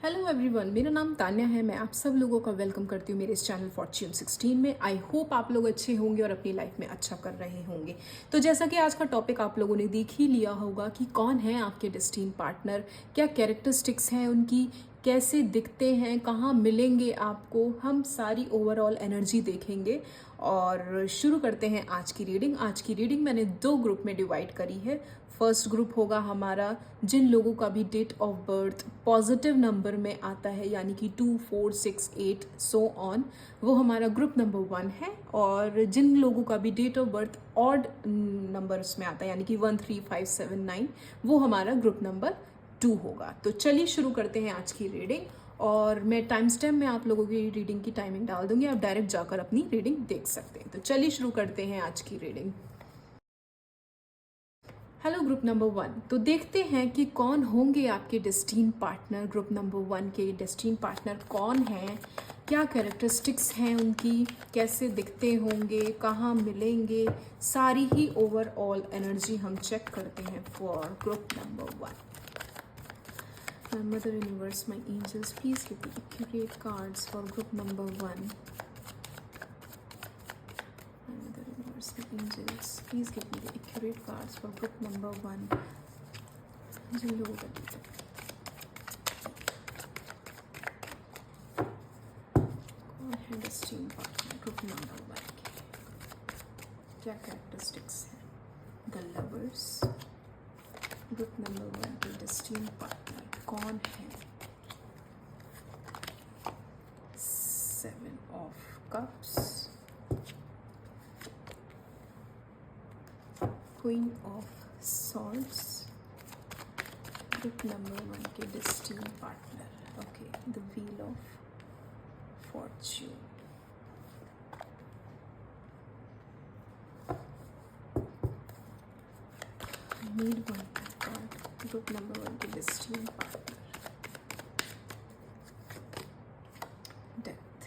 Hello everyone, मेरा नाम तान्या है। मैं आप सब लोगों का वेलकम करती हूँ मेरे इस चैनल फॉर्च्यून 16 में। आई होप आप लोग अच्छे होंगे और अपनी लाइफ में अच्छा कर रहे होंगे। तो जैसा कि आज का टॉपिक आप लोगों ने देख ही लिया होगा कि कौन है आपके डेस्टिन पार्टनर, क्या कैरेक्टरिस्टिक्स हैं उनकी, कैसे दिखते हैं, कहाँ मिलेंगे आपको, हम सारी ओवरऑल एनर्जी देखेंगे। और शुरू करते हैं आज की रीडिंग। आज की रीडिंग मैंने 2 ग्रुप में डिवाइड करी है। फर्स्ट ग्रुप होगा हमारा जिन लोगों का भी date of birth positive number में आता है, यानी कि 2, 4, 6, 8 सो ऑन, वो हमारा ग्रुप नंबर 1 है। और जिन लोगों का भी date of birth odd numbers में आता है, यानी कि 1, 3, 5, 7, 9, वो हमारा ग्रुप नंबर 2 होगा। तो चलिए शुरू करते हैं आज की रीडिंग। और मैं टाइम स्टैम्प में आप लोगों की रीडिंग की टाइमिंग डाल दूंगी, आप डायरेक्ट जाकर अपनी रीडिंग देख सकते हैं। तो चलिए शुरू करते हैं आज की रीडिंग। हेलो ग्रुप नंबर 1, तो देखते हैं कि कौन होंगे आपके डेस्टिन पार्टनर। ग्रुप नंबर 1 के डेस्टिन पार्टनर कौन हैं, क्या कैरेक्टरिस्टिक्स हैं उनकी, कैसे दिखते होंगे, कहाँ मिलेंगे, सारी ही ओवरऑल एनर्जी हम चेक करते हैं for group number 1। My mother universe, my angels, please give me accurate cards for group number 1. My mother universe, my angels, please give me the accurate cards for group number 1. जिन लोगों का कौन है destine partner group number 1 के, क्या characteristics हैं। The lovers, group number 1 के destined partner कौन है। 7 of cups, queen of swords, group number 1 के destined partner. Okay, the wheel of fortune, need one card, group number 1 के destined partner. Death,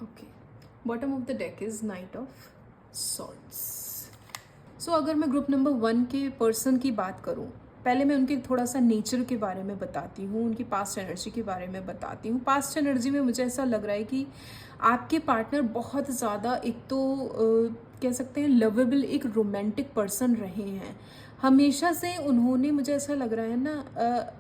okay, bottom of the deck is knight of swords. So अगर मैं group number 1 के person की बात करूं, पहले मैं उनके थोड़ा सा नेचर के बारे में बताती हूँ, उनकी पास्ट एनर्जी के बारे में बताती हूँ। पास्ट एनर्जी में मुझे ऐसा लग रहा है कि आपके पार्टनर बहुत ज़्यादा, एक तो कह सकते हैं लवेबल, एक रोमांटिक पर्सन रहे हैं। हमेशा से उन्होंने, मुझे ऐसा लग रहा है ना,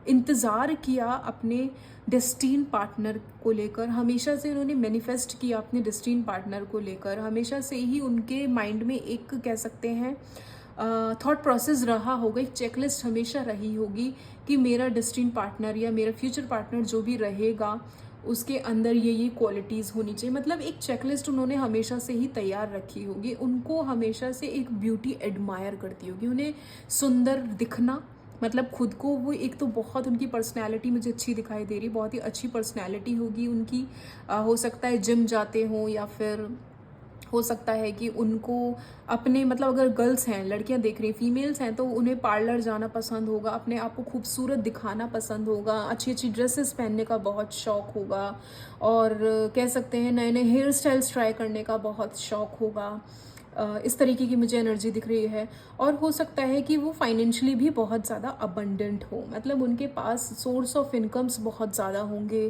इंतज़ार किया अपने डेस्टिन पार्टनर को लेकर। हमेशा से उन्होंने मैनिफेस्ट किया अपने डेस्टिन पार्टनर को लेकर। हमेशा से ही उनके माइंड में एक, कह सकते हैं, थॉट प्रोसेस रहा होगा, एक चेकलिस्ट हमेशा रही होगी कि मेरा डेस्टिन पार्टनर या मेरा फ्यूचर पार्टनर जो भी रहेगा उसके अंदर ये क्वालिटीज़ होनी चाहिए। मतलब एक चेकलिस्ट उन्होंने हमेशा से ही तैयार रखी होगी। उनको हमेशा से एक ब्यूटी एडमायर करती होगी, उन्हें सुंदर दिखना, मतलब खुद को वो, एक तो बहुत उनकी पर्सनैलिटी मुझे अच्छी दिखाई दे रही, बहुत ही अच्छी पर्सनैलिटी होगी उनकी। हो सकता है जिम जाते हों, या फिर हो सकता है कि उनको अपने, मतलब अगर गर्ल्स हैं, लड़कियां देख रही, फीमेल्स हैं, तो उन्हें पार्लर जाना पसंद होगा, अपने आप को खूबसूरत दिखाना पसंद होगा, अच्छी अच्छी ड्रेसेस पहनने का बहुत शौक होगा, और कह सकते हैं नए नए हेयर स्टाइल्स ट्राई करने का बहुत शौक होगा। इस तरीके की मुझे एनर्जी दिख रही है। और हो सकता है कि वो फाइनेंशियली भी बहुत ज़्यादा अबंडेंट हो, मतलब उनके पास सोर्स ऑफ इनकम्स बहुत ज़्यादा होंगे।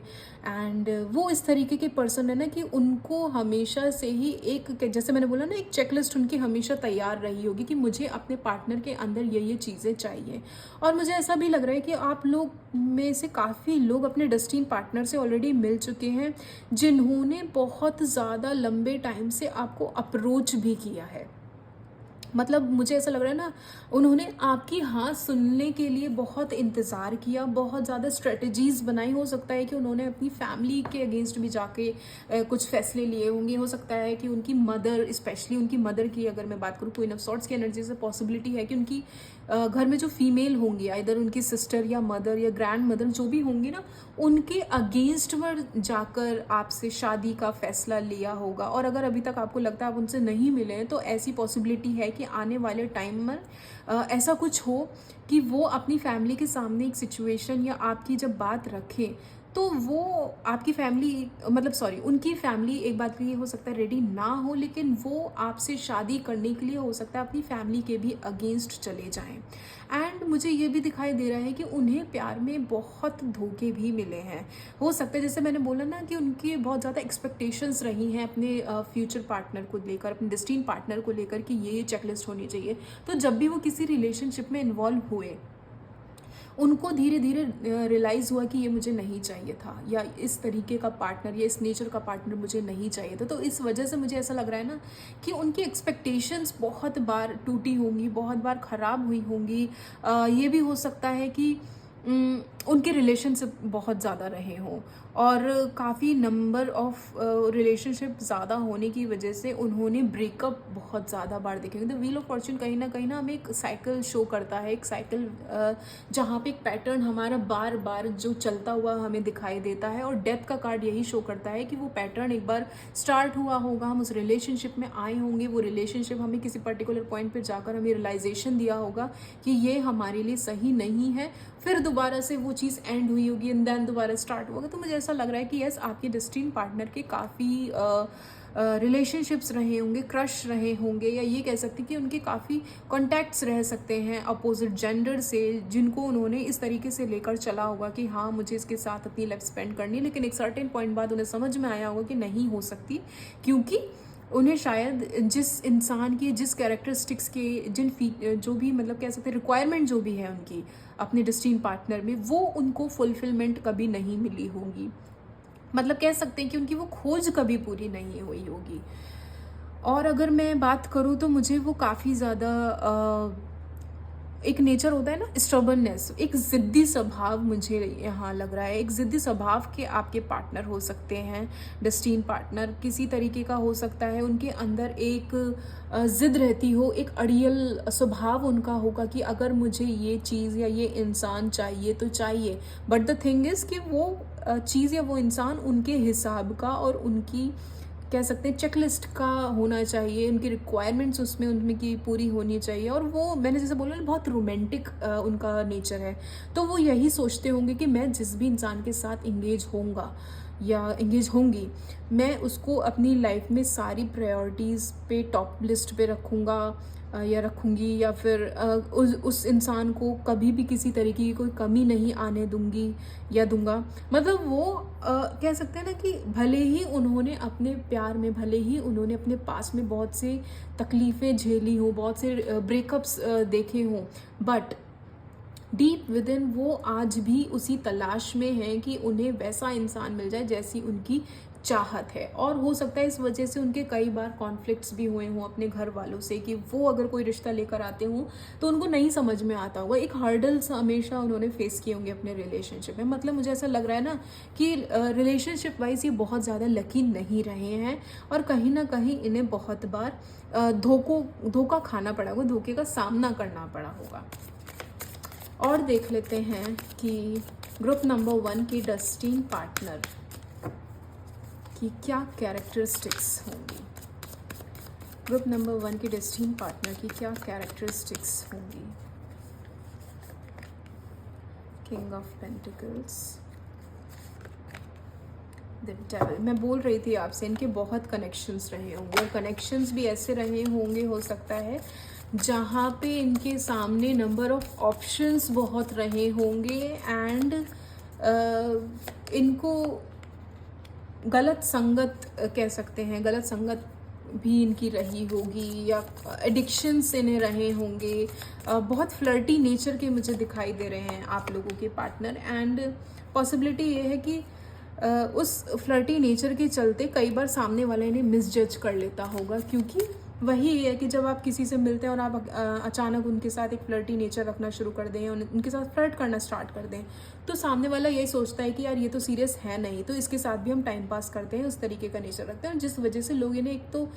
एंड वो इस तरीके के पर्सन है ना कि उनको हमेशा से ही एक, जैसे मैंने बोला ना, एक चेकलिस्ट उनकी हमेशा तैयार रही होगी कि मुझे अपने पार्टनर के अंदर ये चीज़ें चाहिए। और मुझे ऐसा भी लग रहा है कि आप लोग में से काफ़ी लोग अपने डेस्टिन पार्टनर से ऑलरेडी मिल चुके हैं, जिन्होंने बहुत ज़्यादा लंबे टाइम से आपको अप्रोच भी किया है। मतलब मुझे ऐसा लग रहा है ना, उन्होंने आपकी हाँ सुनने के लिए बहुत इंतज़ार किया, बहुत ज़्यादा स्ट्रेटजीज़ बनाई। हो सकता है कि उन्होंने अपनी फैमिली के अगेंस्ट भी जाके कुछ फैसले लिए होंगे। हो सकता है कि उनकी मदर, स्पेशली उनकी मदर की अगर मैं बात करूँ, क्वीन ऑफ सॉर्ड्स की एनर्जी से पॉसिबिलिटी है कि उनकी घर में जो फीमेल होंगी, इधर उनकी सिस्टर या मदर या ग्रैंड मदर जो भी होंगी ना, उनके अगेंस्ट में जाकर आपसे शादी का फैसला लिया होगा। और अगर अभी तक आपको लगता है आप उनसे नहीं मिले हैं, तो ऐसी पॉसिबिलिटी है कि आने वाले टाइम में ऐसा कुछ हो कि वो अपनी फैमिली के सामने एक सिचुएशन या आपकी जब बात रखें, तो वो आपकी फैमिली मतलब सॉरी उनकी फैमिली एक बात के लिए हो सकता है रेडी ना हो, लेकिन वो आपसे शादी करने के लिए हो सकता है अपनी फैमिली के भी अगेंस्ट चले जाएं। एंड मुझे ये भी दिखाई दे रहा है कि उन्हें प्यार में बहुत धोखे भी मिले हैं। हो सकता है जैसे मैंने बोला ना कि उनकी बहुत ज़्यादा एक्सपेक्टेशंस रही हैं अपने फ्यूचर पार्टनर को लेकर, अपने डेस्टिन पार्टनर को लेकर कि ये चेकलिस्ट होनी चाहिए। तो जब भी वो किसी रिलेशनशिप में इन्वॉल्व हुए, उनको धीरे धीरे रियलाइज़ हुआ कि ये मुझे नहीं चाहिए था, या इस तरीके का पार्टनर या इस नेचर का पार्टनर मुझे नहीं चाहिए था। तो इस वजह से मुझे ऐसा लग रहा है ना कि उनकी एक्सपेक्टेशंस बहुत बार टूटी होंगी, बहुत बार ख़राब हुई होंगी। ये भी हो सकता है कि उनके रिलेशनशिप बहुत ज़्यादा रहे हों, और काफ़ी नंबर ऑफ रिलेशनशिप ज़्यादा होने की वजह से उन्होंने ब्रेकअप बहुत ज़्यादा बार देखे। द व्हील ऑफ फॉर्च्यून कहीं ना हमें एक साइकिल शो करता है, एक साइकिल जहाँ पे एक पैटर्न हमारा बार बार जो चलता हुआ हमें दिखाई देता है। और डेथ का कार्ड यही शो करता है कि वो पैटर्न एक बार स्टार्ट हुआ होगा, हम उस रिलेशनशिप में आए होंगे, वो रिलेशनशिप हमें किसी पर्टिकुलर पॉइंट पर जाकर हमें रियलाइजेशन दिया होगा कि ये हमारे लिए सही नहीं है, फिर दोबारा से वो चीज़ एंड हुई होगी एंड देन दोबारा स्टार्ट होगा। तो मुझे ऐसा लग रहा है कि यस, आपके डेस्टिन पार्टनर के काफ़ी रिलेशनशिप्स रहे होंगे, क्रश रहे होंगे, या ये कह सकते हैं कि उनके काफ़ी कॉन्टैक्ट्स रह सकते हैं अपोजिट जेंडर से, जिनको उन्होंने इस तरीके से लेकर चला होगा कि हाँ मुझे इसके साथ अपनी लाइफ स्पेंड करनी है, लेकिन एक सर्टेन पॉइंट बाद उन्हें समझ में आया होगा कि नहीं हो सकती, क्योंकि उन्हें शायद जिस इंसान की, जिस कैरेक्टरिस्टिक्स के, जो भी मतलब कह सकते हैं रिक्वायरमेंट जो भी है उनकी अपने डेस्टिन पार्टनर में, वो उनको फुलफिलमेंट कभी नहीं मिली होगी। मतलब कह सकते हैं कि उनकी वो खोज कभी पूरी नहीं हुई होगी। और अगर मैं बात करूँ तो मुझे वो काफ़ी ज़्यादा एक नेचर होता है ना, स्टबर्ननेस, एक ज़िद्दी स्वभाव मुझे यहाँ लग रहा है। एक ज़िद्दी स्वभाव के आपके पार्टनर हो सकते हैं, डेस्टिन पार्टनर किसी तरीके का हो सकता है। उनके अंदर एक ज़िद रहती हो, एक अड़ियल स्वभाव उनका होगा कि अगर मुझे ये चीज़ या ये इंसान चाहिए तो चाहिए। बट द थिंग इज़ कि वो चीज़ या वो इंसान उनके हिसाब का और उनकी कह सकते हैं चेकलिस्ट का होना चाहिए, उनकी रिक्वायरमेंट्स उसमें उनमें की पूरी होनी चाहिए। और वो मैंने जैसे बोला ना, बहुत रोमांटिक उनका नेचर है। तो वो यही सोचते होंगे कि मैं जिस भी इंसान के साथ इंगेज होऊंगा या इंगेज होंगी, मैं उसको अपनी लाइफ में सारी प्रायोरिटीज़ पे टॉप लिस्ट पे रखूँगा या रखूँगी, या फिर उस इंसान को कभी भी किसी तरीके की कोई कमी नहीं आने दूंगी या दूंगा। मतलब वो कह सकते हैं ना कि भले ही उन्होंने अपने प्यार में, भले ही उन्होंने अपने पास में बहुत से तकलीफ़ें झेली हों, बहुत से ब्रेकअप्स देखे हों, बट डीप विद इन वो आज भी उसी तलाश में हैं कि उन्हें वैसा इंसान मिल जाए जैसी उनकी चाहत है। और हो सकता है इस वजह से उनके कई बार कॉन्फ्लिक्ट्स भी हुए हों अपने घर वालों से, कि वो अगर कोई रिश्ता लेकर आते हों तो उनको नहीं समझ में आता होगा। एक हर्डल्स हमेशा उन्होंने फेस किए होंगे अपने रिलेशनशिप में। मतलब मुझे ऐसा लग रहा है ना कि रिलेशनशिप वाइज ये बहुत ज़्यादा लकी नहीं रहे हैं, और कहीं ना कहीं इन्हें बहुत बार धोखा खाना पड़ा होगा, धोखे का सामना करना पड़ा होगा। और देख लेते हैं कि ग्रुप नंबर 1 की डेस्टिन पार्टनर की क्या कैरेक्टरिस्टिक्स होंगी। ग्रुप नंबर 1 की डेस्टिन पार्टनर की क्या कैरेक्टरिस्टिक्स होंगी। King of pentacles, the devil. मैं बोल रही थी आपसे, इनके बहुत कनेक्शंस रहे होंगे, और कनेक्शंस भी ऐसे रहे होंगे हो सकता है जहाँ पे इनके सामने नंबर ऑफ ऑप्शंस बहुत रहे होंगे, एंड इनको गलत संगत कह सकते हैं, गलत संगत भी इनकी रही होगी, या एडिक्शंस इन्हें रहे होंगे। बहुत फ्लर्टी नेचर के मुझे दिखाई दे रहे हैं आप लोगों के पार्टनर, एंड पॉसिबिलिटी ये है कि उस फ्लर्टी नेचर के चलते कई बार सामने वाला इन्हें मिसजज कर लेता होगा, क्योंकि वही है कि जब आप किसी से मिलते हैं और आप अचानक उनके साथ एक फ्लर्टी नेचर रखना शुरू कर दें, उनके साथ फ्लर्ट करना स्टार्ट कर दें, तो सामने वाला यही सोचता है कि यार ये तो सीरियस है नहीं, तो इसके साथ भी हम टाइम पास करते हैं, उस तरीके का नेचर रखते हैं। और जिस वजह से लोग इन्हें एक तो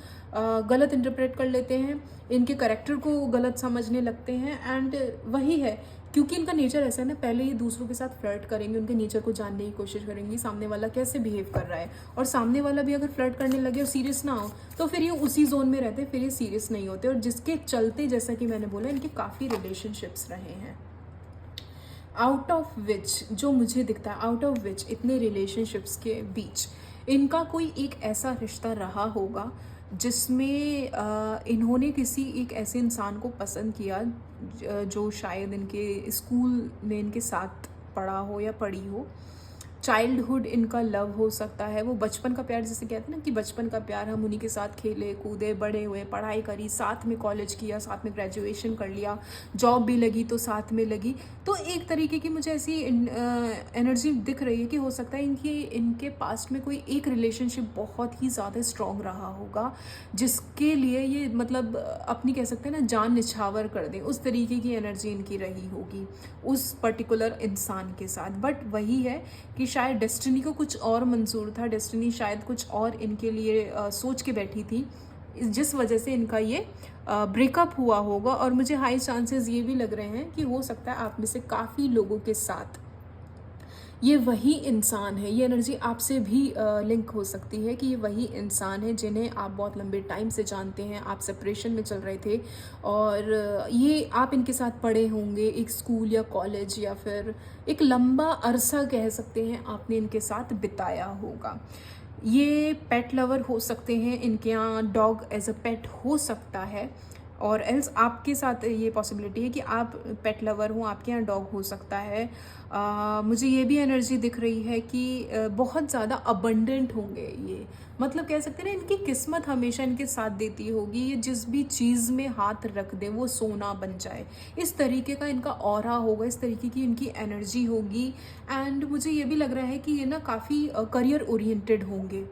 गलत इंटरप्रेट कर लेते हैं, इनके करेक्टर को गलत समझने लगते हैं, एंड वही है क्योंकि इनका नेचर ऐसा है ना, पहले ये दूसरों के साथ फ्लर्ट करेंगे, उनके नेचर को जानने की कोशिश करेंगे, सामने वाला कैसे बिहेव कर रहा है, और सामने वाला भी अगर फ्लर्ट करने लगे और सीरियस ना हो तो फिर ये उसी जोन में रहते, फिर ये सीरियस नहीं होते, और जिसके चलते जैसा कि मैंने बोला इनके काफ़ी रिलेशनशिप्स रहे हैं। आउट ऑफ विच, जो मुझे दिखता है, आउट ऑफ विच इतने रिलेशनशिप्स के बीच इनका कोई एक ऐसा रिश्ता रहा होगा जिसमें इन्होंने किसी एक ऐसे इंसान को पसंद किया जो शायद इनके स्कूल में इनके साथ पढ़ा हो या पढ़ी हो। चाइल्डहुड इनका लव हो सकता है, वो बचपन का प्यार, जैसे कहते हैं ना कि बचपन का प्यार, हम उन्हीं के साथ खेले कूदे बड़े हुए, पढ़ाई करी, साथ में कॉलेज किया, साथ में ग्रेजुएशन कर लिया, जॉब भी लगी तो साथ में लगी। तो एक तरीके की मुझे ऐसी एनर्जी दिख रही है कि हो सकता है इनके पास्ट में कोई एक रिलेशनशिप बहुत ही ज़्यादा स्ट्रॉन्ग रहा होगा जिसके लिए ये मतलब अपनी कह सकते हैं ना जान निछावर कर दें, उस तरीके की एनर्जी इनकी रही होगी उस पर्टिकुलर इंसान के साथ। बट वही है कि शायद डेस्टिनी को कुछ और मंजूर था, डेस्टिनी शायद कुछ और इनके लिए सोच के बैठी थी, जिस वजह से इनका ये ब्रेकअप हुआ होगा। और मुझे हाई चांसेस ये भी लग रहे हैं कि हो सकता है आप में से काफ़ी लोगों के साथ ये वही इंसान है, ये एनर्जी आपसे भी लिंक हो सकती है कि ये वही इंसान है जिन्हें आप बहुत लंबे टाइम से जानते हैं, आप सेपरेशन में चल रहे थे और ये आप इनके साथ पढ़े होंगे एक स्कूल या कॉलेज या फिर एक लंबा अरसा कह सकते हैं आपने इनके साथ बिताया होगा। ये पेट लवर हो सकते हैं, इनके यहाँ डॉग एज अ पेट हो सकता है, और एल्स आपके साथ ये पॉसिबिलिटी है कि आप पेट लवर हो, आपके यहाँ डॉग हो सकता है। मुझे ये भी एनर्जी दिख रही है कि बहुत ज़्यादा अबंडेंट होंगे ये, मतलब कह सकते हैं ना इनकी किस्मत हमेशा इनके साथ देती होगी, ये जिस भी चीज़ में हाथ रख दे वो सोना बन जाए, इस तरीके का इनका ऑरा होगा, इस तरीके की इनकी एनर्जी होगी। एंड मुझे ये भी लग रहा है कि ये ना काफ़ी करियर ओरिएंटेड होंगे,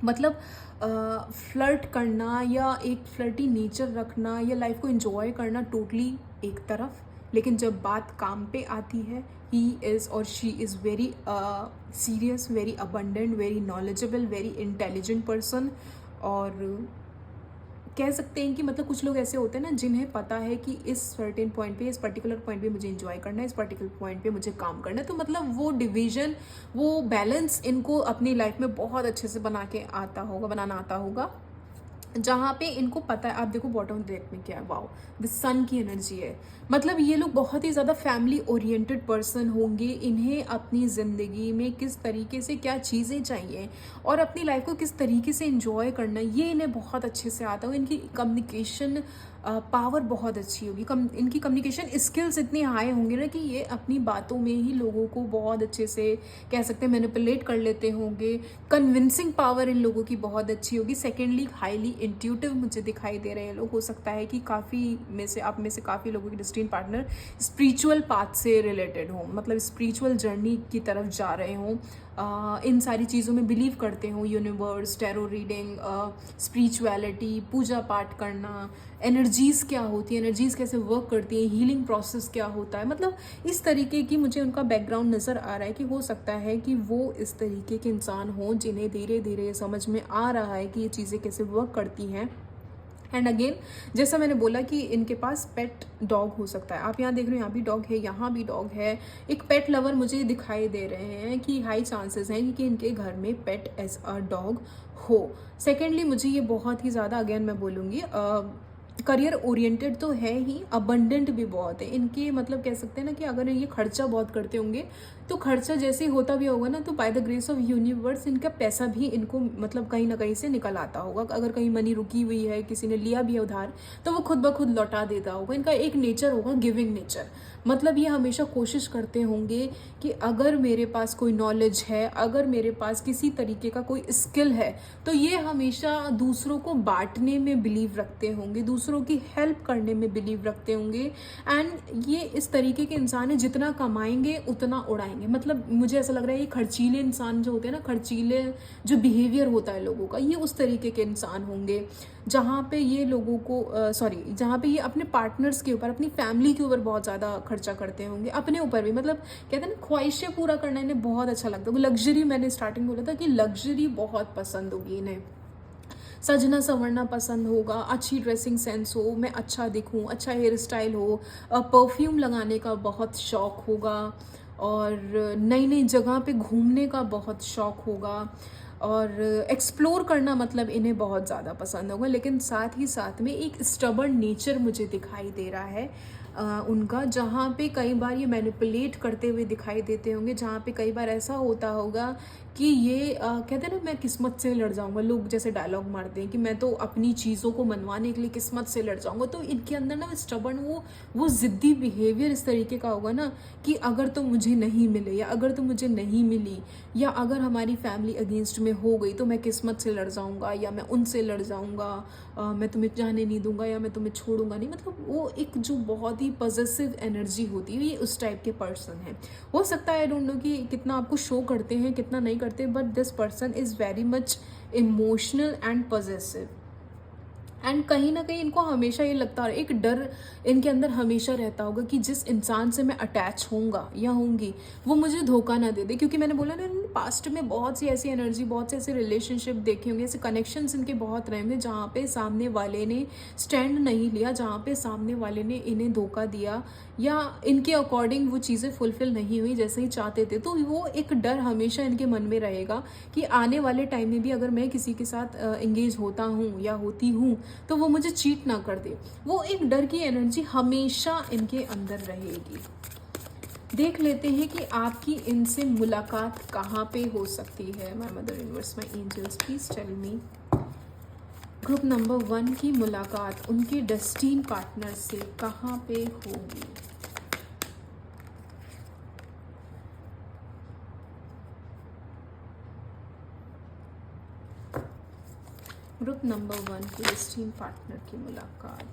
मतलब फ्लर्ट करना या एक फ्लर्टी नेचर रखना या लाइफ को एंजॉय करना टोटली एक तरफ, लेकिन जब बात काम पे आती है ही इज़ और she is very serious, very abundant, very knowledgeable, very intelligent person. और कह सकते हैं कि मतलब कुछ लोग ऐसे होते हैं ना जिन्हें पता है कि इस सर्टेन पॉइंट पे, इस पर्टिकुलर पॉइंट पे मुझे एंजॉय करना है, इस पर्टिकुलर पॉइंट पे मुझे काम करना है, तो मतलब वो डिवीजन, वो बैलेंस इनको अपनी लाइफ में बहुत अच्छे से बनाना आता होगा, जहाँ पे इनको पता है। आप देखो बॉटम डेक में क्या है, वाओ, द सन की एनर्जी है, मतलब ये लोग बहुत ही ज़्यादा फैमिली ओरिएंटेड पर्सन होंगे। इन्हें अपनी ज़िंदगी में किस तरीके से क्या चीज़ें चाहिए और अपनी लाइफ को किस तरीके से एंजॉय करना, ये इन्हें बहुत अच्छे से आता हो। इनकी कम्युनिकेशन पावर बहुत अच्छी होगी, इनकी कम्युनिकेशन स्किल्स इतनी हाई होंगे ना कि ये अपनी बातों में ही लोगों को बहुत अच्छे से कह सकते हैं मैनिपुलेट कर लेते होंगे। कन्विंसिंग पावर इन लोगों की बहुत अच्छी होगी। सेकेंडली हाईली इंट्यूटिव मुझे दिखाई दे रहे हैं लोग, हो सकता है कि काफ़ी में से आप में से काफ़ी लोगों की डेस्टिनी पार्टनर स्पिरिचुअल पाथ से रिलेटेड हों, मतलब स्पिरिचुअल जर्नी की तरफ जा रहे हों, इन सारी चीज़ों में बिलीव करते हो, यूनिवर्स, टैरो रीडिंग, स्पिरिचुअलिटी, पूजा पाठ करना, एनर्जीज़ क्या होती है, एनर्जीज़ कैसे वर्क करती है, हीलिंग प्रोसेस क्या होता है, मतलब इस तरीके की मुझे उनका बैकग्राउंड नज़र आ रहा है कि हो सकता है कि वो इस तरीके के इंसान हों जिन्हें धीरे धीरे समझ में आ रहा है कि ये चीज़ें कैसे वर्क करती हैं। एंड अगेन जैसा मैंने बोला कि इनके पास पेट डॉग हो सकता है, आप यहाँ देख रहे हो यहाँ भी डॉग है, यहाँ भी डॉग है, एक पेट लवर मुझे दिखाई दे रहे हैं कि हाई चांसेस हैं कि इनके घर में पेट एज अ डॉग हो। सेकेंडली मुझे ये बहुत ही ज़्यादा, अगेन मैं बोलूँगी, करियर ओरिएंटेड तो है ही, अबंडेंट भी बहुत है इनके, मतलब कह सकते हैं ना कि अगर ये खर्चा बहुत करते होंगे तो खर्चा जैसे ही होता भी होगा ना तो by the grace of universe इनका पैसा भी इनको मतलब कहीं ना कहीं से निकल आता होगा। अगर कहीं मनी रुकी हुई है, किसी ने लिया भी है उधार, तो वो खुद ब खुद लौटा देता होगा। इनका एक नेचर होगा गिविंग नेचर, मतलब ये हमेशा कोशिश करते होंगे कि अगर मेरे पास कोई नॉलेज है, अगर मेरे पास किसी तरीके का कोई स्किल है, तो ये हमेशा दूसरों को बांटने में बिलीव रखते होंगे, दूसरों की हेल्प करने में बिलीव रखते होंगे। एंड ये इस तरीके के इंसान है जितना कमाएंगे उतना उड़ाएंगे, मतलब मुझे ऐसा लग रहा है ये खर्चीले इंसान जो होते हैं ना, खर्चीले जो बिहेवियर होता है लोगों का, ये उस तरीके के इंसान होंगे जहाँ पे ये लोगों को जहाँ पे ये अपने पार्टनर्स के ऊपर, अपनी फैमिली के ऊपर बहुत ज़्यादा खर्चा करते होंगे, अपने ऊपर भी, मतलब कहते हैं ना ख्वाहिशें पूरा करना इन्हें बहुत अच्छा लगता है। लग्जरी, मैंने स्टार्टिंग बोला था कि लग्जरी बहुत पसंद होगी इन्हें, सजना संवरना पसंद होगा, अच्छी ड्रेसिंग सेंस हो, मैं अच्छा दिखूं, अच्छा हेयर स्टाइल हो, परफ्यूम लगाने का बहुत शौक होगा, और नई नई जगह पे घूमने का बहुत शौक होगा, और एक्सप्लोर करना मतलब इन्हें बहुत ज़्यादा पसंद होगा। लेकिन साथ ही साथ में एक स्टबर्न नेचर मुझे दिखाई दे रहा है। उनका, जहाँ पे कई बार ये मैनिपुलेट करते हुए दिखाई देते होंगे, जहाँ पे कई बार ऐसा होता होगा कि ये कहते हैं ना, मैं किस्मत से लड़ जाऊंगा, लोग जैसे डायलॉग मारते हैं कि मैं तो अपनी चीज़ों को मनवाने के लिए किस्मत से लड़ जाऊंगा। तो इनके अंदर ना स्टबर्न, वो ज़िद्दी बिहेवियर इस तरीके का होगा ना कि अगर तो मुझे नहीं मिले, या अगर तो मुझे नहीं मिली, या अगर हमारी फैमिली अगेंस्ट में हो गई तो मैं किस्मत से लड़ जाऊंगा, या मैं उनसे लड़ जाऊंगा, मैं तुम्हें जाने नहीं दूंगा, या मैं तुम्हें छोड़ूंगा नहीं। मतलब वो एक जो बहुत ही पॉजिटिव एनर्जी होती है, ये उस टाइप के पर्सन है। हो सकता है, आई डोंट नो कि कितना आपको शो करते हैं कितना नहीं करते, but this person is very much emotional and positive. And कहीं ना कहीं इनको हमेशा ये लगता है, एक डर इनके अंदर हमेशा रहता होगा कि जिस इंसान से मैं अटैच होऊंगा या होंगी वो मुझे धोखा ना दे दे। क्योंकि मैंने बोला ना, पास्ट में बहुत सी ऐसी एनर्जी, बहुत से ऐसे रिलेशनशिप देखे होंगे, ऐसे कनेक्शंस इनके बहुत रहे होंगे जहाँ पे सामने वाले ने स्टैंड नहीं लिया, जहाँ पे सामने वाले ने इन्हें धोखा दिया, या इनके अकॉर्डिंग वो चीज़ें फुलफिल नहीं हुई जैसे ही चाहते थे। तो वो एक डर हमेशा इनके मन में रहेगा कि आने वाले टाइम में भी अगर मैं किसी के साथ एंगेज होता हूँ या होती हूँ तो वो मुझे चीट ना कर दे। वो एक डर की एनर्जी हमेशा इनके अंदर रहेगी। देख लेते हैं कि आपकी इनसे मुलाकात कहाँ पे हो सकती है। My mother universe, my angels, please tell me, group number 1 की मुलाकात उनके डेस्टिन पार्टनर से कहाँ पे होगी। ग्रुप नंबर 1 के डेस्टिन पार्टनर की मुलाकात,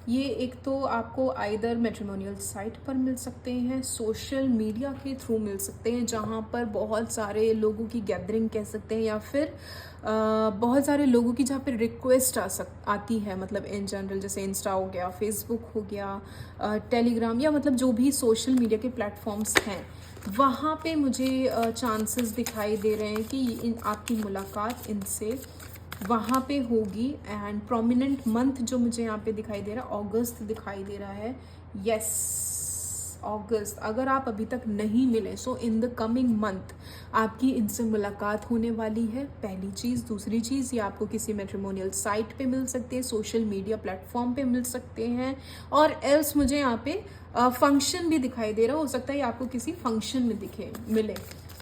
ये एक तो आपको आइदर मैट्रिमोनियल साइट पर मिल सकते हैं, सोशल मीडिया के थ्रू मिल सकते हैं, जहाँ पर बहुत सारे लोगों की गैदरिंग कह सकते हैं, या फिर बहुत सारे लोगों की जहाँ पे रिक्वेस्ट आती है, मतलब इन जनरल, जैसे इंस्टा हो गया, फेसबुक हो गया, टेलीग्राम, या मतलब जो भी सोशल मीडिया के प्लेटफॉर्म्स हैं, वहाँ पे मुझे चांसेस दिखाई दे रहे हैं कि आपकी मुलाकात इनसे वहाँ पे होगी। एंड प्रोमिनेंट मंथ जो मुझे यहाँ पे दिखाई दे रहा है, अगस्त दिखाई दे रहा है। यस, अगस्त। अगर आप अभी तक नहीं मिले, सो इन द कमिंग मंथ आपकी इनसे मुलाकात होने वाली है, पहली चीज़। दूसरी चीज़, ये आपको किसी मैट्रिमोनियल साइट पे मिल सकते हैं, सोशल मीडिया प्लेटफॉर्म पे मिल सकते हैं, और एल्स मुझे यहाँ पे फंक्शन भी दिखाई दे रहा, हो सकता है आपको किसी फंक्शन में मिले।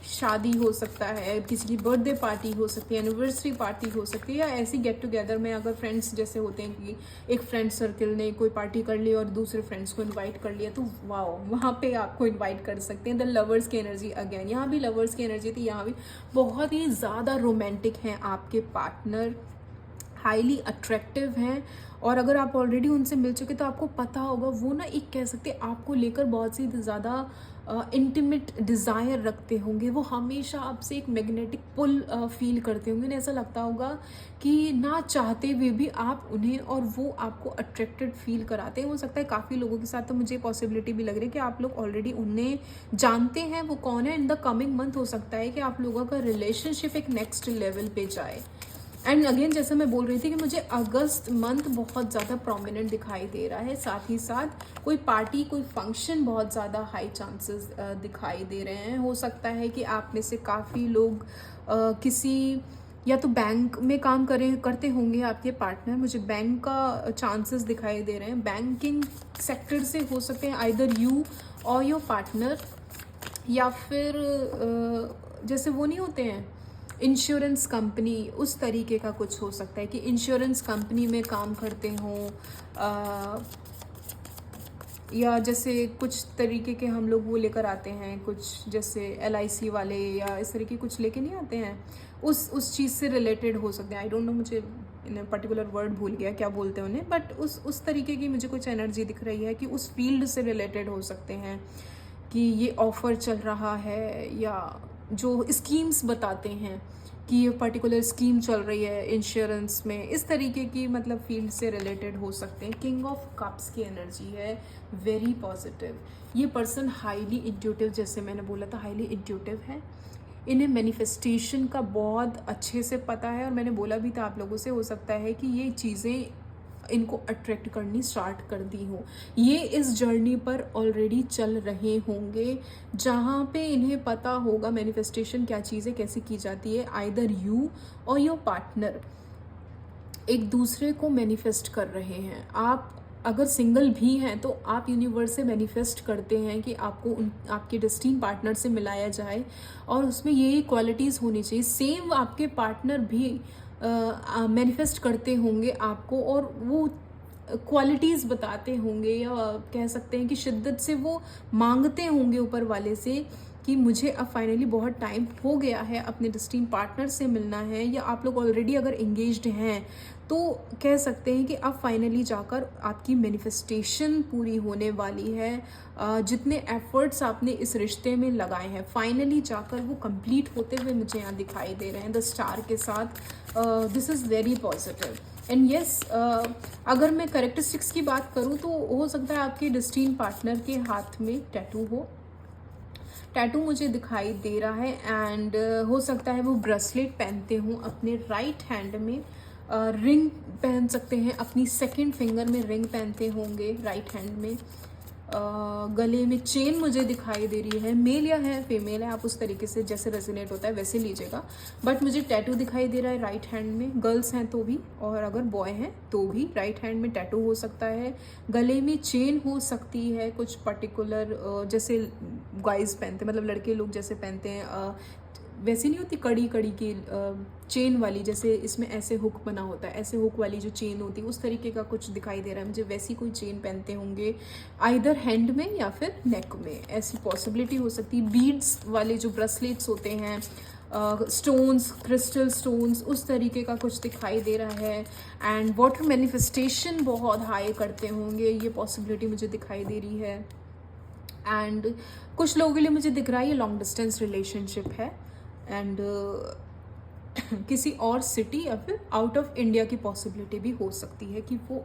शादी हो सकता है, किसी की बर्थडे पार्टी हो सकती है, एनिवर्सरी पार्टी हो सकती है, या ऐसी गेट टुगेदर में अगर फ्रेंड्स जैसे होते हैं कि एक फ्रेंड सर्कल ने कोई पार्टी कर ली और दूसरे फ्रेंड्स को इनवाइट कर लिया, तो वाओ, वहाँ पे आपको इनवाइट कर सकते हैं। द लवर्स की एनर्जी अगेन, यहाँ भी लवर्स की एनर्जी थी, यहाँ भी बहुत ही ज़्यादा रोमांटिक हैं आपके पार्टनर, हाईली अट्रैक्टिव हैं। और अगर आप ऑलरेडी उनसे मिल चुके तो आपको पता होगा, वो ना एक कह सकते हैं आपको लेकर बहुत सी ज़्यादा इंटीमेट डिज़ायर रखते होंगे। वो हमेशा आपसे एक मैग्नेटिक पुल फील करते होंगे। उन्हें ऐसा लगता होगा कि ना चाहते हुए भी आप उन्हें, और वो आपको अट्रैक्टेड फील कराते हैं। हो सकता है काफ़ी लोगों के साथ तो मुझे पॉसिबिलिटी भी लग रही है कि आप लोग ऑलरेडी उन्हें जानते हैं, वो कौन है। इन द कमिंग मंथ हो सकता है कि आप लोगों का रिलेशनशिप एक नेक्स्ट लेवल पे जाए। एंड अगेन, जैसे मैं बोल रही थी कि मुझे अगस्त मंथ बहुत ज़्यादा प्रोमिनेंट दिखाई दे रहा है। साथ ही साथ कोई पार्टी, कोई फंक्शन बहुत ज़्यादा हाई चांसेस दिखाई दे रहे हैं। हो सकता है कि आप में से काफ़ी लोग किसी, या तो बैंक में काम करते होंगे आपके पार्टनर, मुझे बैंक का चांसेस दिखाई दे रहे हैं। बैंकिंग सेक्टर से हो सकते हैं आइदर यू और योर पार्टनर, या फिर जैसे वो नहीं होते हैं इंश्योरेंस कंपनी, उस तरीके का कुछ हो सकता है कि इंश्योरेंस कंपनी में काम करते हों, या जैसे कुछ तरीके के हम लोग वो लेकर आते हैं, कुछ जैसे LIC वाले या इस तरह की कुछ लेके नहीं आते हैं, उस चीज़ से रिलेटेड हो सकते हैं। आई डोंट नो, मुझे इन पर्टिकुलर वर्ड भूल गया क्या बोलते हैं उन्हें, बट उस तरीके की मुझे कुछ एनर्जी दिख रही है कि उस फील्ड से रिलेटेड हो सकते हैं कि ये ऑफ़र चल रहा है, या जो स्कीम्स बताते हैं कि ये पर्टिकुलर स्कीम चल रही है इंश्योरेंस में, इस तरीके की मतलब फील्ड से रिलेटेड हो सकते हैं। किंग ऑफ कप्स की एनर्जी है, वेरी पॉजिटिव। ये पर्सन हाईली इंट्यूटिव, जैसे मैंने बोला था, हाईली इंट्यूटिव है। इन्हें मैनिफेस्टेशन का बहुत अच्छे से पता है, और मैंने बोला भी था आप लोगों से, हो सकता है कि ये चीज़ें इनको अट्रैक्ट करनी स्टार्ट कर दी हो। ये इस जर्नी पर ऑलरेडी चल रहे होंगे, जहाँ पे इन्हें पता होगा मैनिफेस्टेशन क्या चीज़ है, कैसे की जाती है। आइदर यू और योर पार्टनर एक दूसरे को मैनिफेस्ट कर रहे हैं। आप अगर सिंगल भी हैं तो आप यूनिवर्स से मैनिफेस्ट करते हैं कि आपको आपके डेस्टिनी पार्टनर से मिलाया जाए और उसमें ये क्वालिटीज़ होनी चाहिए। सेम आपके पार्टनर भी मैनिफेस्ट करते होंगे आपको और वो क्वालिटीज़ बताते होंगे, या कह सकते हैं कि शिद्दत से वो मांगते होंगे ऊपर वाले से कि मुझे अब फाइनली बहुत टाइम हो गया है, अपने डेस्टिनी पार्टनर से मिलना है। या आप लोग ऑलरेडी अगर एंगेज्ड हैं तो कह सकते हैं कि अब फाइनली जाकर आपकी मैनिफेस्टेशन पूरी होने वाली है। जितने एफर्ट्स आपने इस रिश्ते में लगाए हैं फाइनली जाकर वो कंप्लीट होते हुए मुझे यहाँ दिखाई दे रहे हैं द स्टार के साथ। This is very positive and yes. अगर मैं कैरेक्टरिस्टिक्स की बात करूँ तो हो सकता है आपके डेस्टिनी पार्टनर के हाथ में टैटू हो। टैटू मुझे दिखाई दे रहा है एंड हो सकता है वो ब्रेसलेट पहनते हों अपने राइट हैंड में। रिंग पहन सकते हैं, अपनी सेकंड फिंगर में रिंग पहनते होंगे राइट हैंड में। गले में चेन मुझे दिखाई दे रही है। मेल या है फीमेल है, आप उस तरीके से जैसे रेजोनेट होता है वैसे लीजिएगा। बट मुझे टैटू दिखाई दे रहा है राइट हैंड में। गर्ल्स हैं तो भी, और अगर बॉय हैं तो भी राइट हैंड में टैटू हो सकता है। गले में चेन हो सकती है कुछ पर्टिकुलर, जैसे गाइज पहनते, मतलब लड़के लोग जैसे पहनते हैं, वैसी नहीं होती कड़ी कड़ी की चेन वाली, जैसे इसमें ऐसे हुक बना होता है, ऐसे हुक वाली जो चेन होती है उस तरीके का कुछ दिखाई दे रहा है मुझे। वैसी कोई चेन पहनते होंगे आइदर हैंड में या फिर नेक में, ऐसी पॉसिबिलिटी हो सकती है। बीड्स वाले जो ब्रेसलेट्स होते हैं, स्टोन्स, क्रिस्टल स्टोन्स, उस तरीके का कुछ दिखाई दे रहा है। एंड वाटर मैनिफेस्टेशन बहुत हाई करते होंगे, ये पॉसिबिलिटी मुझे दिखाई दे रही है। एंड कुछ लोगों के लिए मुझे दिख रहा है ये लॉन्ग डिस्टेंस रिलेशनशिप है एंड किसी और सिटी या फिर आउट ऑफ इंडिया की पॉसिबिलिटी भी हो सकती है कि वो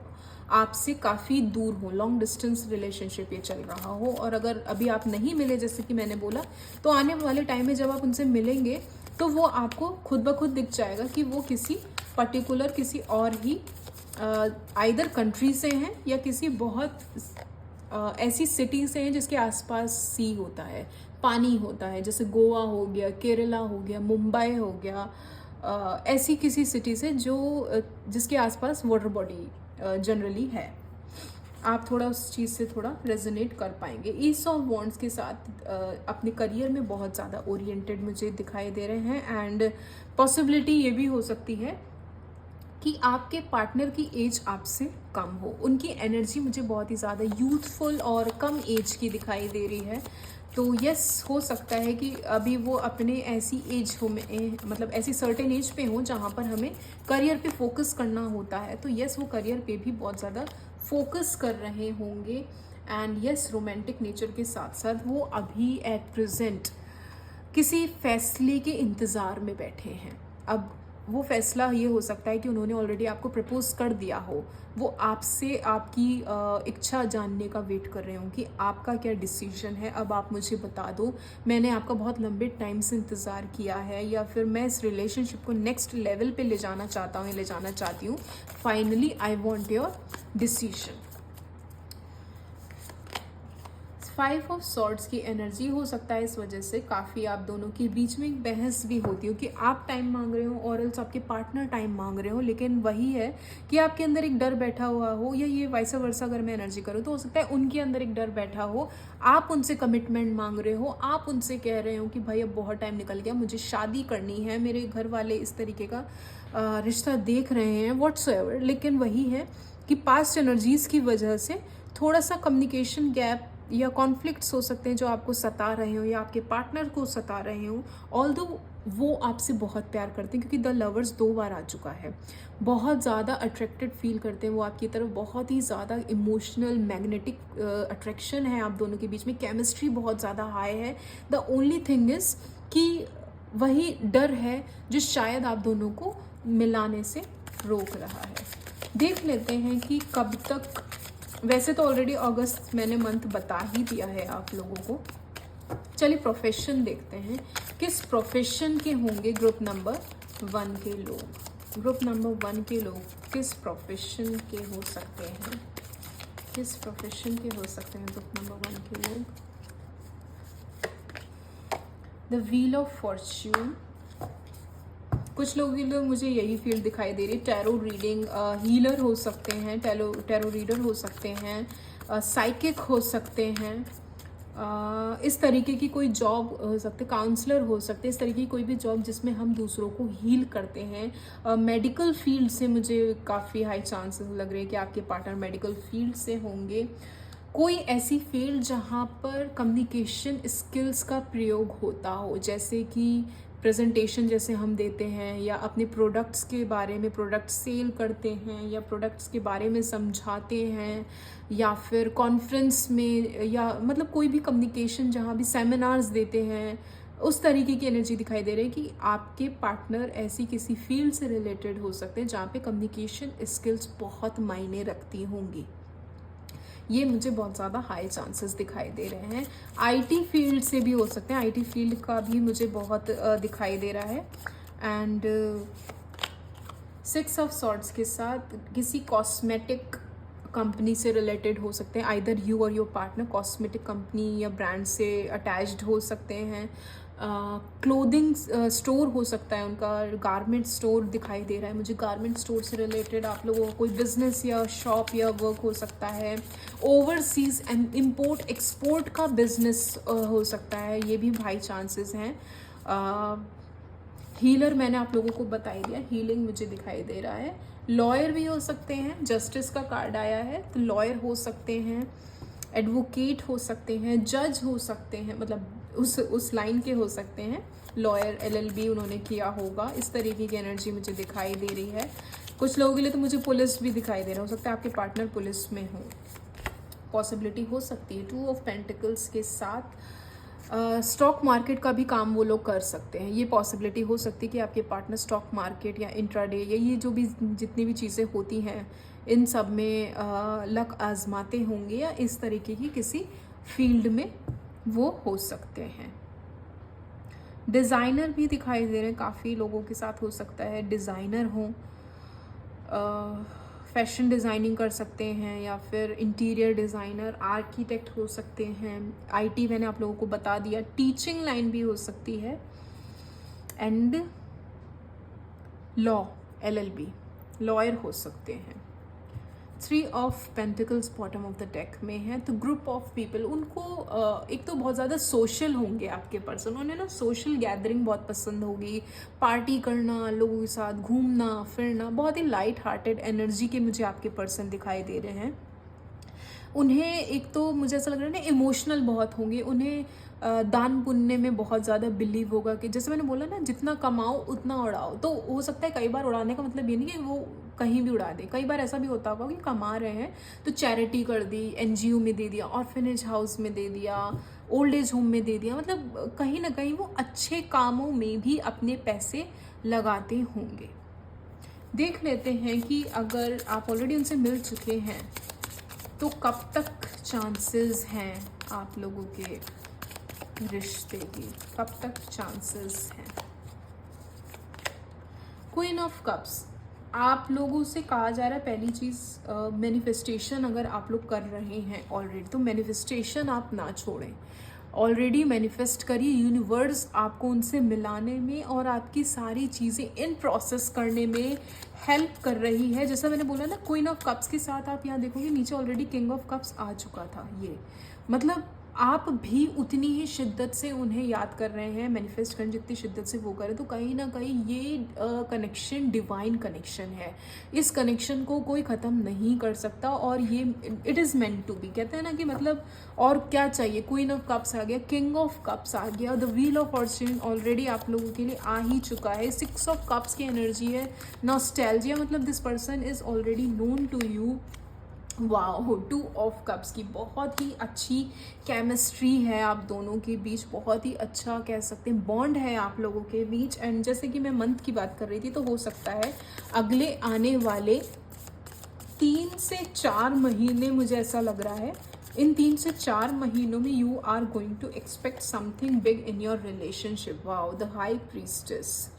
आपसे काफ़ी दूर हो। लॉन्ग डिस्टेंस रिलेशनशिप ये चल रहा हो, और अगर अभी आप नहीं मिले जैसे कि मैंने बोला, तो आने वाले टाइम में जब आप उनसे मिलेंगे तो वो आपको खुद ब खुद दिख जाएगा कि वो किसी पर्टिकुलर, किसी और ही आइदर कंट्री से हैं या किसी बहुत ऐसी सिटी से हैं जिसके आसपास सी होता है, पानी होता है, जैसे गोवा हो गया, केरला हो गया, मुंबई हो गया, ऐसी किसी सिटी से जो जिसके आसपास वाटर बॉडी जनरली है। आप थोड़ा उस चीज़ से थोड़ा रेजोनेट कर पाएंगे। ईस ऑफ वॉन्ड्स के साथ अपने करियर में बहुत ज़्यादा ओरिएंटेड मुझे दिखाई दे रहे हैं। एंड पॉसिबिलिटी ये भी हो सकती है कि आपके पार्टनर की एज आपसे कम हो। उनकी एनर्जी मुझे बहुत ही ज़्यादा यूथफुल और कम एज की दिखाई दे रही है। तो यस, हो सकता है कि अभी वो अपने ऐसी एज हो में, मतलब ऐसी सर्टेन एज पे हो जहाँ पर हमें करियर पे फोकस करना होता है। तो यस, वो करियर पे भी बहुत ज़्यादा फोकस कर रहे होंगे। एंड यस, रोमांटिक नेचर के साथ साथ वो अभी एट प्रेजेंट किसी फैसले के इंतज़ार में बैठे हैं। अब वो फैसला ये हो सकता है कि उन्होंने ऑलरेडी आपको प्रपोज कर दिया हो, वो आपसे आपकी इच्छा जानने का वेट कर रहे हो कि आपका क्या डिसीजन है, अब आप मुझे बता दो, मैंने आपका बहुत लंबे टाइम से इंतज़ार किया है, या फिर मैं इस रिलेशनशिप को नेक्स्ट लेवल पे ले जाना चाहता हूँ, ले जाना चाहती हूँ। Finally I want your decision. 5 of swords की एनर्जी हो सकता है, इस वजह से काफ़ी आप दोनों के बीच में एक बहस भी होती हो कि आप टाइम मांग रहे हो और एल्स आपके पार्टनर टाइम मांग रहे हो। लेकिन वही है कि आपके अंदर एक डर बैठा हुआ हो, या ये वाइसा वर्सा अगर मैं एनर्जी करूँ तो हो सकता है उनके अंदर एक डर बैठा हो। आप उनसे कमिटमेंट मांग रहे हो, आप उनसे कह रहे हो कि भाई अब बहुत टाइम निकल गया, मुझे शादी करनी है, मेरे घर वाले इस तरीके का रिश्ता देख रहे हैं व्हाट्सएवर। लेकिन वही है कि पास्ट एनर्जीज़ की वजह से थोड़ा सा कम्युनिकेशन गैप या कॉन्फ्लिक्ट्स हो सकते हैं जो आपको सता रहे हो या आपके पार्टनर को सता रहे हो। ऑल्दो वो आपसे बहुत प्यार करते हैं, क्योंकि द लवर्स 2 बार आ चुका है। बहुत ज़्यादा अट्रैक्टेड फील करते हैं वो आपकी तरफ, बहुत ही ज़्यादा इमोशनल मैग्नेटिक अट्रैक्शन है आप दोनों के बीच में, केमिस्ट्री बहुत ज़्यादा हाई है। द ओनली थिंग इज़ कि वही डर है जो शायद आप दोनों को मिलाने से रोक रहा है। देख लेते हैं कि कब तक, वैसे तो ऑलरेडी अगस्त मैंने मंथ बता ही दिया है आप लोगों को। चलिए प्रोफेशन देखते हैं, किस प्रोफेशन के होंगे ग्रुप नंबर 1 के लोग। ग्रुप नंबर 1 के लोग किस प्रोफेशन के हो सकते हैं, किस प्रोफेशन के हो सकते हैं ग्रुप नंबर 1 के लोग। द व्हील ऑफ फॉर्च्यून, कुछ कुछ लोग मुझे यही फील्ड दिखाई दे रही है। टैरो रीडिंग, हीलर हो सकते हैं, टैरो रीडर हो सकते हैं, साइकिक हो सकते हैं, इस तरीके की कोई जॉब हो सकते, काउंसलर हो सकते, इस तरीके की कोई भी जॉब जिसमें हम दूसरों को हील करते हैं। मेडिकल फील्ड से मुझे काफ़ी हाई चांसेस लग रहे हैं कि आपके पार्टनर मेडिकल फील्ड से होंगे। कोई ऐसी फील्ड जहाँ पर कम्युनिकेशन स्किल्स का प्रयोग होता हो, जैसे कि प्रेजेंटेशन जैसे हम देते हैं, या अपने प्रोडक्ट्स के बारे में, प्रोडक्ट सेल करते हैं या प्रोडक्ट्स के बारे में समझाते हैं, या फिर कॉन्फ्रेंस में, या मतलब कोई भी कम्युनिकेशन जहाँ भी सेमिनार्स देते हैं, उस तरीके की एनर्जी दिखाई दे रही है कि आपके पार्टनर ऐसी किसी फील्ड से रिलेटेड हो सकते हैं जहाँ पे कम्युनिकेशन स्किल्स बहुत मायने रखती होंगी। ये मुझे बहुत ज़्यादा हाई चांसेस दिखाई दे रहे हैं। आईटी फील्ड से भी हो सकते हैं, आईटी फील्ड का भी मुझे बहुत दिखाई दे रहा है। एंड 6 ऑफ सॉर्ड्स के साथ किसी कॉस्मेटिक कंपनी से रिलेटेड हो सकते हैं। आइदर यू और योर पार्टनर कॉस्मेटिक कंपनी या ब्रांड से अटैच्ड हो सकते हैं। क्लोथिंग स्टोर हो सकता है उनका, गारमेंट स्टोर दिखाई दे रहा है मुझे। गारमेंट स्टोर से रिलेटेड आप लोगों का कोई बिजनेस या शॉप या वर्क हो सकता है। ओवरसीज एंड इम्पोर्ट एक्सपोर्ट का बिजनेस हो सकता है, ये भी हाई चांसेस हैं। हीलर मैंने आप लोगों को बता ही दिया, हीलिंग मुझे दिखाई दे रहा है। लॉयर भी हो सकते हैं, जस्टिस का कार्ड आया है तो लॉयर हो सकते हैं, एडवोकेट हो सकते हैं, जज हो सकते हैं, मतलब उस लाइन के हो सकते हैं। लॉयर, एलएलबी उन्होंने किया होगा, इस तरीके की एनर्जी मुझे दिखाई दे रही है। कुछ लोगों के लिए तो मुझे पुलिस भी दिखाई दे रहा हो सकता है, आपके पार्टनर पुलिस में हो, पॉसिबिलिटी हो सकती है। 2 ऑफ पेंटिकल्स के साथ स्टॉक मार्केट का भी काम वो लोग कर सकते हैं, ये पॉसिबिलिटी हो सकती है कि आपके पार्टनर स्टॉक मार्केट या इंट्राडे या ये जो भी जितनी भी चीज़ें होती हैं इन सब में लक आजमाते होंगे, या इस तरीके की किसी फील्ड में वो हो सकते हैं। डिज़ाइनर भी दिखाई दे रहे हैं, काफ़ी लोगों के साथ हो सकता है डिज़ाइनर हो, फैशन डिज़ाइनिंग कर सकते हैं, या फिर इंटीरियर डिज़ाइनर, आर्किटेक्ट हो सकते हैं। आईटी मैंने आप लोगों को बता दिया, टीचिंग लाइन भी हो सकती है। एंड लॉ, एलएलबी, लॉयर हो सकते हैं। 3 of pentacles bottom of the deck में है। तो ग्रुप ऑफ पीपल, उनको एक तो बहुत ज़्यादा सोशल होंगे आपके पर्सन, उन्हें ना सोशल गैदरिंग बहुत पसंद होगी, पार्टी करना, लोगों के साथ घूमना फिरना, बहुत ही लाइट हार्टेड एनर्जी के मुझे आपके पर्सन दिखाई दे रहे हैं। उन्हें एक तो मुझे ऐसा लग रहा है ना, इमोशनल बहुत होंगे, उन्हें दान पुण्य में बहुत ज़्यादा बिलीव होगा कि जैसे मैंने बोला ना, जितना कमाओ उतना उड़ाओ। तो हो सकता है कई बार उड़ाने का मतलब ये नहीं कि वो कहीं भी उड़ा दे, कई बार ऐसा भी होता होगा कि कमा रहे हैं तो चैरिटी कर दी, एनजीओ में दे दिया, ऑर्फनेज हाउस में दे दिया, ओल्ड एज होम में दे दिया, मतलब कहीं ना कहीं वो अच्छे कामों में भी अपने पैसे लगाते होंगे। देख लेते हैं कि अगर आप ऑलरेडी उनसे मिल चुके हैं तो कब तक चांसेस हैं आप लोगों के रिश्ते की, कब तक चांसेस हैं। क्वीन ऑफ कप्स, आप लोगों से कहा जा रहा है पहली चीज़, मैनिफेस्टेशन अगर आप लोग कर रहे हैं ऑलरेडी तो मैनिफेस्टेशन आप ना छोड़ें। ऑलरेडी मैनिफेस्ट करिए, यूनिवर्स आपको उनसे मिलाने में और आपकी सारी चीज़ें इन प्रोसेस करने में हेल्प कर रही है। जैसा मैंने बोला ना, क्वीन ऑफ कप्स के साथ आप यहाँ देखोगे नीचे ऑलरेडी किंग ऑफ कप्स आ चुका था। ये मतलब आप भी उतनी ही शिद्दत से उन्हें याद कर रहे हैं, मैनिफेस्ट करने जितनी शिद्दत से वो करें, तो कहीं ना कहीं ये कनेक्शन डिवाइन कनेक्शन है। इस कनेक्शन को कोई ख़त्म नहीं कर सकता, और ये it is meant to be, कहते हैं ना कि मतलब और क्या चाहिए। क्वीन ऑफ कप्स आ गया, किंग ऑफ कप्स आ गया, the wheel of fortune already आप लोगों के लिए आ ही चुका है। 6 ऑफ कप्स की एनर्जी है, नॉस्टैल्जिया, मतलब this person is already known to you. Wow, 2 of cups की बहुत ही अच्छी केमिस्ट्री है आप दोनों के बीच, बहुत ही अच्छा कह सकते हैं बॉन्ड है आप लोगों के बीच। एंड जैसे कि मैं मंथ की बात कर रही थी, तो हो सकता है अगले आने वाले 3 से 4 महीने, मुझे ऐसा लग रहा है इन 3 से 4 महीनों में you are going to expect something big in your relationship. Wow, the high priestess,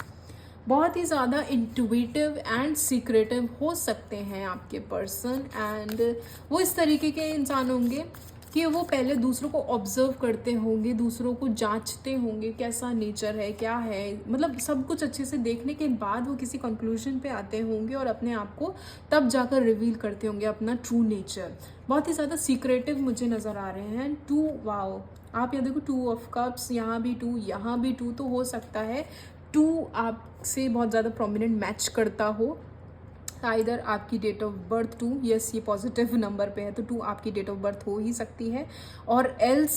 बहुत ही ज़्यादा इंट्यूटिव एंड सीक्रेटिव हो सकते हैं आपके पर्सन। एंड वो इस तरीके के इंसान होंगे कि वो पहले दूसरों को ऑब्जर्व करते होंगे, दूसरों को जांचते होंगे कैसा नेचर है, क्या है, मतलब सब कुछ अच्छे से देखने के बाद वो किसी कंक्लूजन पे आते होंगे और अपने आप को तब जाकर रिवील करते होंगे अपना ट्रू नेचर। बहुत ही ज़्यादा सीक्रेटिव मुझे नज़र आ रहे हैं। 2, वाओ, आप यहाँ देखो 2 ऑफ कप्स, यहाँ भी 2, यहाँ भी 2, तो हो सकता है 2 आपसे बहुत ज़्यादा प्रोमिनेंट मैच करता हो। आइदर आपकी डेट ऑफ बर्थ 2, यस ये पॉजिटिव नंबर पे है तो 2 आपकी डेट ऑफ बर्थ हो ही सकती है, और एल्स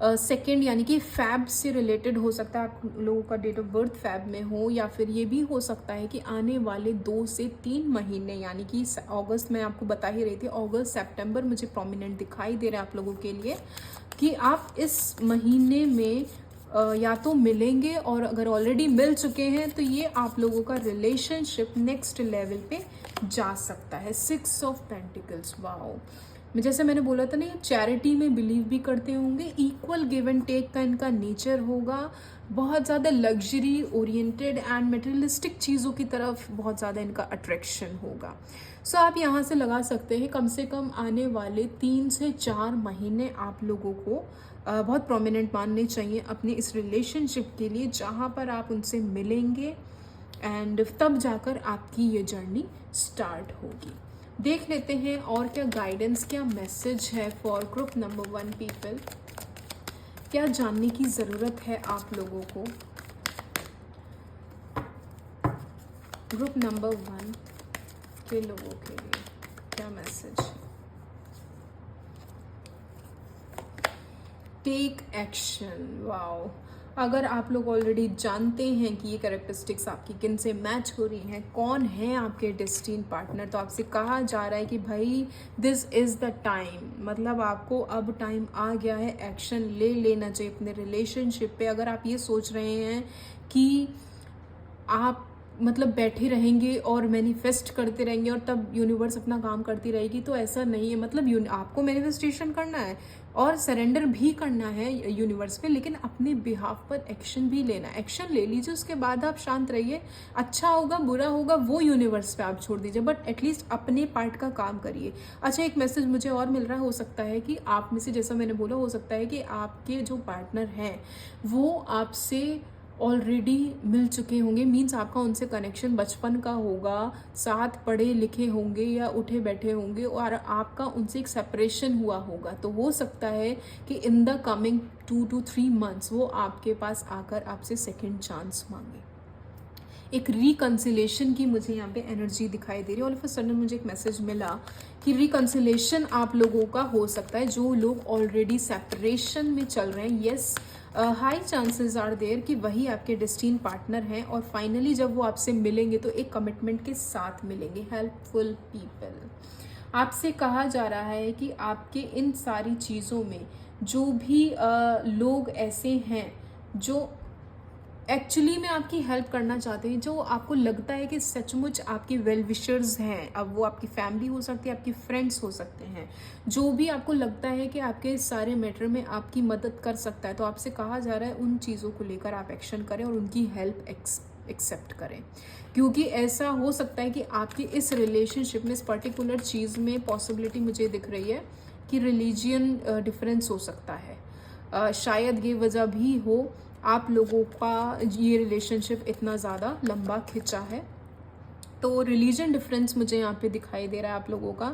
सेकेंड यानी कि फैब से रिलेटेड हो सकता है, आप लोगों का डेट ऑफ बर्थ फैब में हो, या फिर ये भी हो सकता है कि आने वाले 2 से 3 महीने यानी कि अगस्त, मैं आपको बता ही रही थी अगस्त सितंबर मुझे प्रोमिनेंट दिखाई दे रहा है आप लोगों के लिए, कि आप इस महीने में या तो मिलेंगे, और अगर ऑलरेडी मिल चुके हैं तो ये आप लोगों का रिलेशनशिप नेक्स्ट लेवल पे जा सकता है। 6 ऑफ पेंटिकल्स, वाओ, जैसे मैंने बोला था ना, ये चैरिटी में बिलीव भी करते होंगे, इक्वल गिव एंड टेक का इनका नेचर होगा, बहुत ज़्यादा लग्जरी ओरिएंटेड एंड मटेरियलिस्टिक चीज़ों की तरफ बहुत ज़्यादा इनका अट्रैक्शन होगा। सो आप यहाँ से लगा सकते हैं कम से कम आने वाले 3 से 4 महीने आप लोगों को बहुत प्रोमिनेंट मानने चाहिए अपने इस रिलेशनशिप के लिए, जहाँ पर आप उनसे मिलेंगे एंड तब जाकर आपकी ये जर्नी स्टार्ट होगी। देख लेते हैं और क्या गाइडेंस, क्या मैसेज है फॉर ग्रुप नंबर 1 पीपल, क्या जानने की ज़रूरत है आप लोगों को। ग्रुप नंबर 1 के लोगों के लिए क्या मैसेज है। टेक एक्शन, वाओ, अगर आप लोग ऑलरेडी जानते हैं कि ये कैरेक्टरिस्टिक्स आपकी किन से मैच हो रही हैं, कौन है आपके डेस्टिन पार्टनर, तो आपसे कहा जा रहा है कि भाई दिस इज़ द टाइम, मतलब आपको अब टाइम आ गया है, एक्शन ले लेना चाहिए अपने रिलेशनशिप पे। अगर आप ये सोच रहे हैं कि आप मतलब बैठे रहेंगे और मैनिफेस्ट करते रहेंगे और तब यूनिवर्स अपना काम करती रहेगी, तो ऐसा नहीं है। मतलब आपको मैनिफेस्टेशन करना है और सरेंडर भी करना है यूनिवर्स पे, लेकिन अपने बिहाफ पर एक्शन भी लेना है। एक्शन ले लीजिए, उसके बाद आप शांत रहिए, अच्छा होगा बुरा होगा वो यूनिवर्स पे आप छोड़ दीजिए, बट एटलीस्ट अपने पार्ट का काम करिए। अच्छा, एक मैसेज मुझे और मिल रहा हो सकता है कि आप में से, जैसा मैंने बोला, हो सकता है कि आपके जो पार्टनर हैं वो आपसे ऑलरेडी मिल चुके होंगे, मीन्स आपका उनसे कनेक्शन बचपन का होगा, साथ पढ़े लिखे होंगे या उठे बैठे होंगे, और आपका उनसे एक सेपरेशन हुआ होगा। तो हो सकता है कि in the coming 2 to 3 months वो आपके पास आकर आपसे सेकंड चांस मांगे। एक रिकन्सिलेशन की मुझे यहाँ पे एनर्जी दिखाई दे रही है। ऑल ऑफ अ सडन मुझे एक मैसेज मिला कि रिकन्सिलेशन आप लोगों का हो सकता है, जो लोग ऑलरेडी सेपरेशन में चल रहे हैं। Yes, high chances are there कि वही आपके डेस्टिन पार्टनर हैं, और फाइनली जब वो आपसे मिलेंगे तो एक कमिटमेंट के साथ मिलेंगे। हेल्पफुल पीपल, आपसे कहा जा रहा है कि आपके इन सारी चीज़ों में जो भी लोग ऐसे हैं जो एक्चुअली में आपकी हेल्प करना चाहते हैं, जो आपको लगता है कि सचमुच आपके वेल विशर्स हैं, अब वो आपकी फैमिली हो सकती है, आपकी फ्रेंड्स हो सकते हैं, जो भी आपको लगता है कि आपके सारे मैटर में आपकी मदद कर सकता है, तो आपसे कहा जा रहा है उन चीज़ों को लेकर आप एक्शन करें और उनकी हेल्प एक्सेप्ट करें, क्योंकि ऐसा हो सकता है कि आपके इस रिलेशनशिप में, इस पर्टिकुलर चीज़ में पॉसिबिलिटी मुझे दिख रही है कि रिलीजियन डिफरेंस हो सकता है। शायद ये वजह भी हो आप लोगों का ये रिलेशनशिप इतना ज़्यादा लंबा खिंचा है। तो रिलीजन डिफरेंस मुझे यहाँ पे दिखाई दे रहा है आप लोगों का,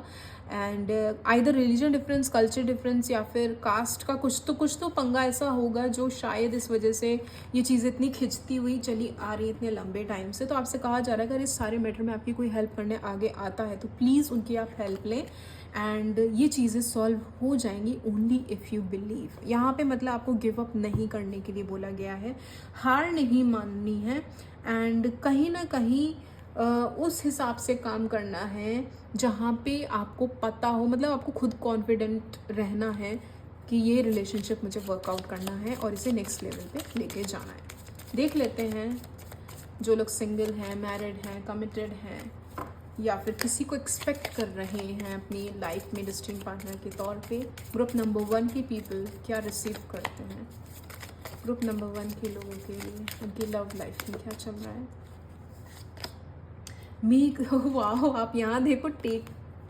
and either religion difference, culture difference, या फिर कास्ट का कुछ तो पंगा ऐसा होगा जो शायद इस वजह से ये चीज़ इतनी खिंचती हुई चली आ रही है इतने लंबे टाइम से। तो आपसे कहा जा रहा है अगर इस सारे मैटर में आपकी कोई हेल्प करने आगे आता है तो प्लीज़ उनकी आप हेल्प लें, एंड ये चीज़ें सॉल्व हो जाएंगी ओनली इफ़ यू बिलीव। यहाँ पे मतलब आपको गिव अप नहीं करने के लिए बोला गया है, हार नहीं माननी है, एंड कहीं ना कहीं उस हिसाब से काम करना है जहाँ पे आपको पता हो, मतलब आपको खुद कॉन्फिडेंट रहना है कि ये रिलेशनशिप मुझे वर्कआउट करना है और इसे नेक्स्ट लेवल पे लेके जाना है। देख लेते हैं जो लोग सिंगल हैं, मैरिड हैं, कमिटेड हैं, या फिर किसी को एक्सपेक्ट कर रहे हैं अपनी लाइफ में डेस्टिनी पार्टनर के तौर पे, ग्रुप नंबर 1 के पीपल क्या रिसीव करते हैं। ग्रुप नंबर 1 के लोगों के लिए उनकी लव लाइफ में क्या चल रहा है। वाह, आप यहाँ देखो,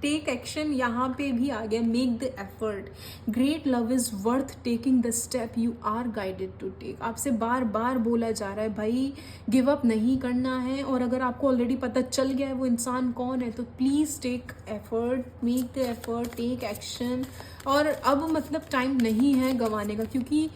टेक एक्शन यहाँ पे भी आ गया, make the effort, great love is worth taking the step you are guided to take. आपसे बार बार बोला जा रहा है भाई गिव अप नहीं करना है, और अगर आपको ऑलरेडी पता चल गया है वो इंसान कौन है तो please take effort, make the effort, take action. और अब मतलब टाइम नहीं है गंवाने का, क्योंकि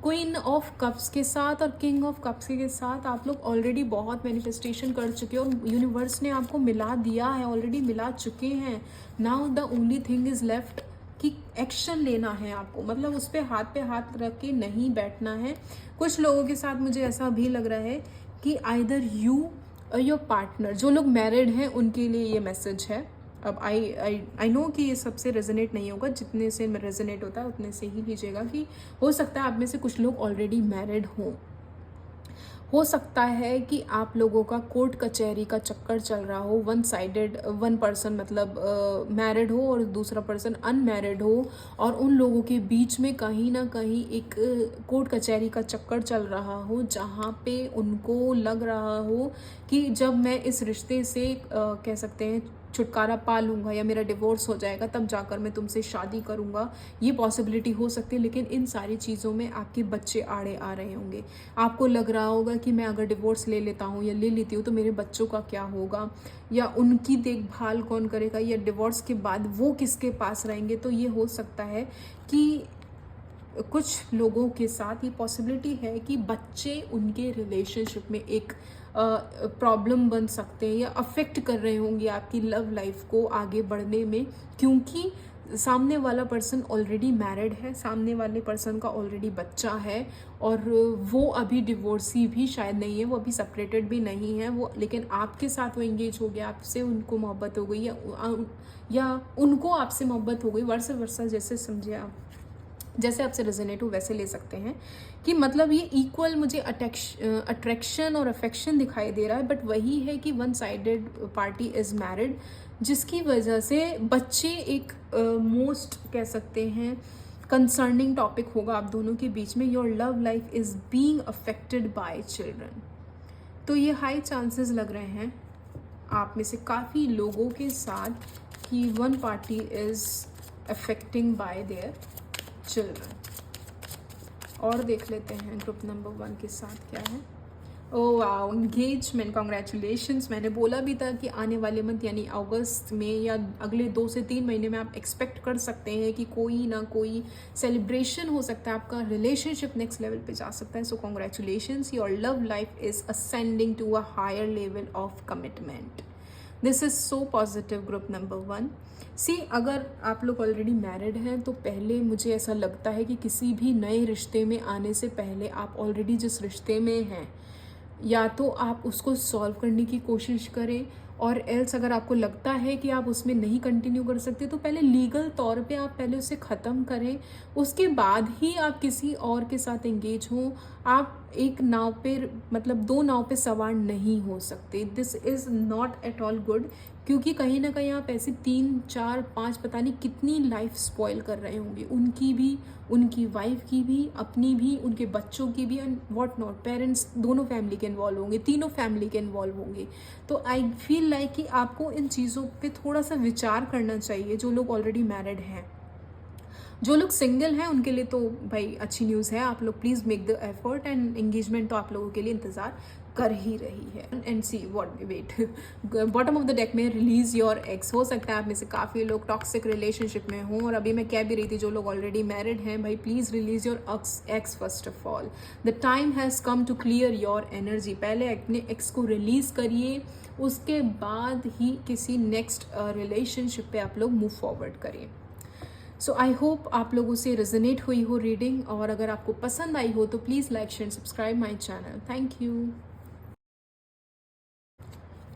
क्वीन ऑफ कप्स के साथ और किंग ऑफ कप्स के साथ आप लोग ऑलरेडी बहुत मैनिफेस्टेशन कर चुके हो और यूनिवर्स ने आपको मिला दिया है, ऑलरेडी मिला चुके हैं। Now the only thing is left कि एक्शन लेना है आपको, मतलब उस पर हाथ रख के नहीं बैठना है। कुछ लोगों के साथ मुझे ऐसा भी लग रहा है कि आइदर यू और योर पार्टनर, जो लोग मैरिड हैं उनके लिए ये मैसेज है। अब आई नो कि ये सबसे रेजोनेट नहीं होगा, जितने से रेजोनेट होता है उतने से ही लीजिएगा, कि हो सकता है आप में से कुछ लोग ऑलरेडी मैरिड हों। हो सकता है कि आप लोगों का कोर्ट कचहरी का चक्कर चल रहा हो, वन साइडेड, वन पर्सन मतलब मैरिड हो और दूसरा पर्सन अनमैरिड हो, और उन लोगों के बीच में कहीं ना कहीं एक कोर्ट कचहरी का चक्कर चल रहा हो, जहाँ पे उनको लग रहा हो कि जब मैं इस रिश्ते से कह सकते हैं छुटकारा पा लूँगा या मेरा डिवोर्स हो जाएगा तब जाकर मैं तुमसे शादी करूँगा, ये पॉसिबिलिटी हो सकती है। लेकिन इन सारी चीज़ों में आपके बच्चे आड़े आ रहे होंगे। आपको लग रहा होगा कि मैं अगर डिवोर्स ले लेता हूँ या ले लेती हूँ तो मेरे बच्चों का क्या होगा, या उनकी देखभाल कौन करेगा, या डिवोर्स के बाद वो किसके पास रहेंगे। तो ये हो सकता है कि कुछ लोगों के साथ ये पॉसिबिलिटी है कि बच्चे उनके रिलेशनशिप में एक प्रॉब्लम बन सकते हैं या अफेक्ट कर रहे होंगे आपकी लव लाइफ को आगे बढ़ने में, क्योंकि सामने वाला पर्सन ऑलरेडी मैरिड है, सामने वाले पर्सन का ऑलरेडी बच्चा है, और वो अभी डिवोर्सी भी शायद नहीं है, वो अभी सेपरेटेड भी नहीं है वो, लेकिन आपके साथ वो एंगेज हो गया, आपसे उनको मोहब्बत हो गई, या उनको आपसे मोहब्बत हो गई, वर्षा वर्षा जैसे समझिए आप, जैसे आपसे रेजोनेट हो वैसे ले सकते हैं। कि मतलब ये इक्वल मुझे अट्रैक्शन और अफेक्शन दिखाई दे रहा है, बट वही है कि one sided party is married, जिसकी वजह से बच्चे एक मोस्ट कह सकते हैं कंसर्निंग टॉपिक होगा आप दोनों के बीच में। Your love life is being affected by children. तो ये हाई चांसेस लग रहे हैं आप में से काफ़ी लोगों के साथ कि one party is affecting bye their children. और देख लेते हैं ग्रुप नंबर 1 के साथ क्या है। Oh wow, engagement, congratulations. मैंने बोला भी था कि आने वाले मंथ यानी अगस्त में या अगले 2 से 3 महीने में आप एक्सपेक्ट कर सकते हैं कि कोई ना कोई सेलिब्रेशन हो सकता है, आपका रिलेशनशिप नेक्स्ट लेवल पे जा सकता है। So congratulations, your love life is ascending to a higher level of commitment. This is so positive group number 1। See, अगर आप लोग ऑलरेडी मैरिड हैं तो पहले मुझे ऐसा लगता है कि किसी भी नए रिश्ते में आने से पहले आप ऑलरेडी जिस रिश्ते में हैं या तो आप उसको सॉल्व करने की कोशिश करें, और एल्स अगर आपको लगता है कि आप उसमें नहीं कंटिन्यू कर सकते तो पहले लीगल तौर पे आप पहले उसे ख़त्म करें, उसके बाद ही आप किसी और के साथ एंगेज हों। आप एक नाव पे मतलब 2 नाव पे सवार नहीं हो सकते। This is not at all good, क्योंकि कहीं ना कहीं आप ऐसे 3, 4, 5 पता नहीं कितनी लाइफ स्पॉइल कर रहे होंगे, उनकी भी, उनकी वाइफ की भी, अपनी भी, उनके बच्चों की भी, एंड व्हाट नॉट, पेरेंट्स दोनों फैमिली के इन्वॉल्व होंगे, तीनों फैमिली के इन्वॉल्व होंगे। तो आई फील लाइक कि आपको इन चीज़ों पे थोड़ा सा विचार करना चाहिए, जो लोग ऑलरेडी मैरिड हैं। जो लोग सिंगल हैं उनके लिए तो भाई अच्छी न्यूज़ है, आप लोग please make the effort, and engagement तो आप लोगों के लिए इंतज़ार कर ही रही है। And see what wait, bottom of the deck में रिलीज योर एक्स। हो सकता है आप में से काफ़ी लोग टॉक्सिक रिलेशनशिप में हों, और अभी मैं कह भी रही थी जो लोग ऑलरेडी मैरिड हैं, भाई please release your ex first of all. The time has come to clear your energy. पहले अपने एक्स को रिलीज़ करिए, उसके बाद ही किसी नेक्स्ट रिलेशनशिप पे आप लोग मूव फॉरवर्ड करिए। सो आई होप आप लोगों से रेजोनेट हुई हो रीडिंग, और अगर आपको पसंद आई हो तो please like share subscribe my channel. Thank you.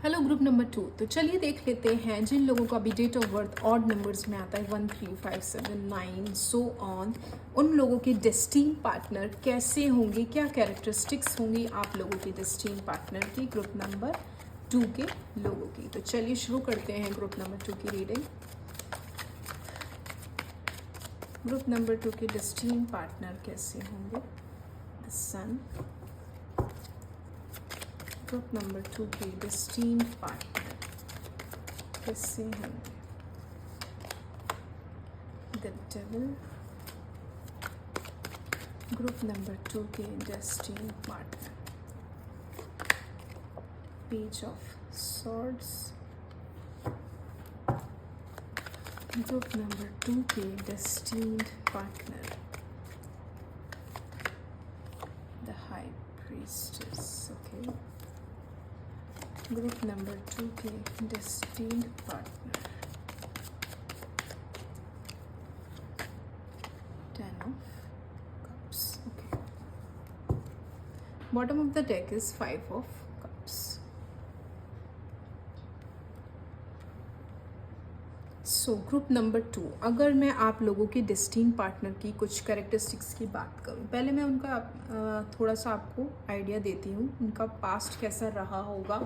Hello group number 2। तो चलिए देख लेते हैं जिन लोगों का भी date of birth odd numbers में आता है 1, 3, 5, 7, 9 सो ऑन, उन लोगों के डेस्टिन पार्टनर कैसे होंगे, क्या कैरेक्टरिस्टिक्स होंगी आप लोगों के डेस्टिन पार्टनर की, ग्रुप नंबर 2 के लोगों की। तो चलिए शुरू करते हैं ग्रुप नंबर 2 की रीडिंग। ग्रुप नंबर 2 के डेस्टिन पार्टनर कैसे होंगे, द सन। ग्रुप नंबर 2 के डेस्टिन पार्टनर कैसे होंगे, द डेविल, ग्रुप नंबर 2 के destiny partner, page of swords, group number 2 के destined partner, the high priestess. Okay, group number 2 के destined partner, 10 of cups. Okay, bottom of the deck is 5 of cups. So group number 2, अगर मैं आप लोगों के destiny partner की कुछ characteristics की बात करूं, पहले मैं उनका थोड़ा सा आपको आइडिया देती हूं, उनका पास्ट कैसा रहा होगा,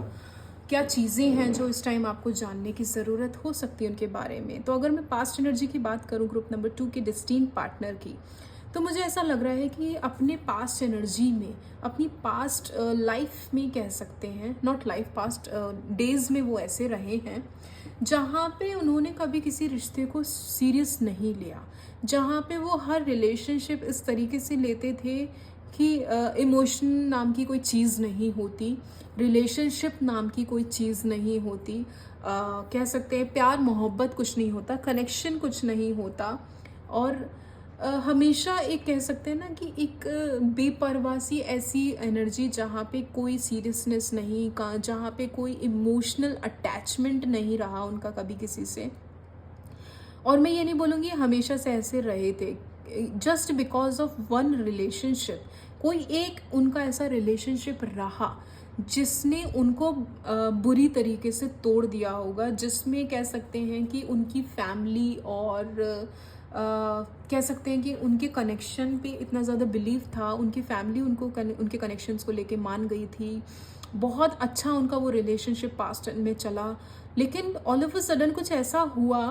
क्या चीज़ें हैं जो इस टाइम आपको जानने की ज़रूरत हो सकती है उनके बारे में। तो अगर मैं पास्ट एनर्जी की बात करूं ग्रुप नंबर 2 के डेस्टिनी पार्टनर की, तो मुझे ऐसा लग रहा है कि अपने पास्ट एनर्जी में, अपनी पास्ट लाइफ में कह सकते हैं, नॉट लाइफ, पास्ट डेज में वो ऐसे रहे हैं जहाँ पे उन्होंने कभी किसी रिश्ते को सीरियस नहीं लिया, जहाँ पे वो हर रिलेशनशिप इस तरीके से लेते थे कि इमोशन नाम की कोई चीज़ नहीं होती, रिलेशनशिप नाम की कोई चीज़ नहीं होती, कह सकते हैं प्यार मोहब्बत कुछ नहीं होता, कनेक्शन कुछ नहीं होता, और हमेशा एक कह सकते हैं ना कि एक बेपरवासी ऐसी एनर्जी जहाँ पे कोई सीरियसनेस नहीं का, जहाँ पे कोई इमोशनल अटैचमेंट नहीं रहा उनका कभी किसी से। और मैं ये नहीं बोलूँगी हमेशा से ऐसे रहे थे, just because of one relationship, कोई एक उनका ऐसा रिलेशनशिप रहा जिसने उनको बुरी तरीके से तोड़ दिया होगा, जिसमें कह सकते हैं कि उनकी फैमिली और कह सकते हैं कि उनके कनेक्शन पे इतना ज़्यादा बिलीव था, उनकी फैमिली उनको उनके कनेक्शंस को लेके मान गई थी, बहुत अच्छा उनका वो रिलेशनशिप पास्ट में चला। लेकिन ऑल ऑफ अ सडन कुछ ऐसा हुआ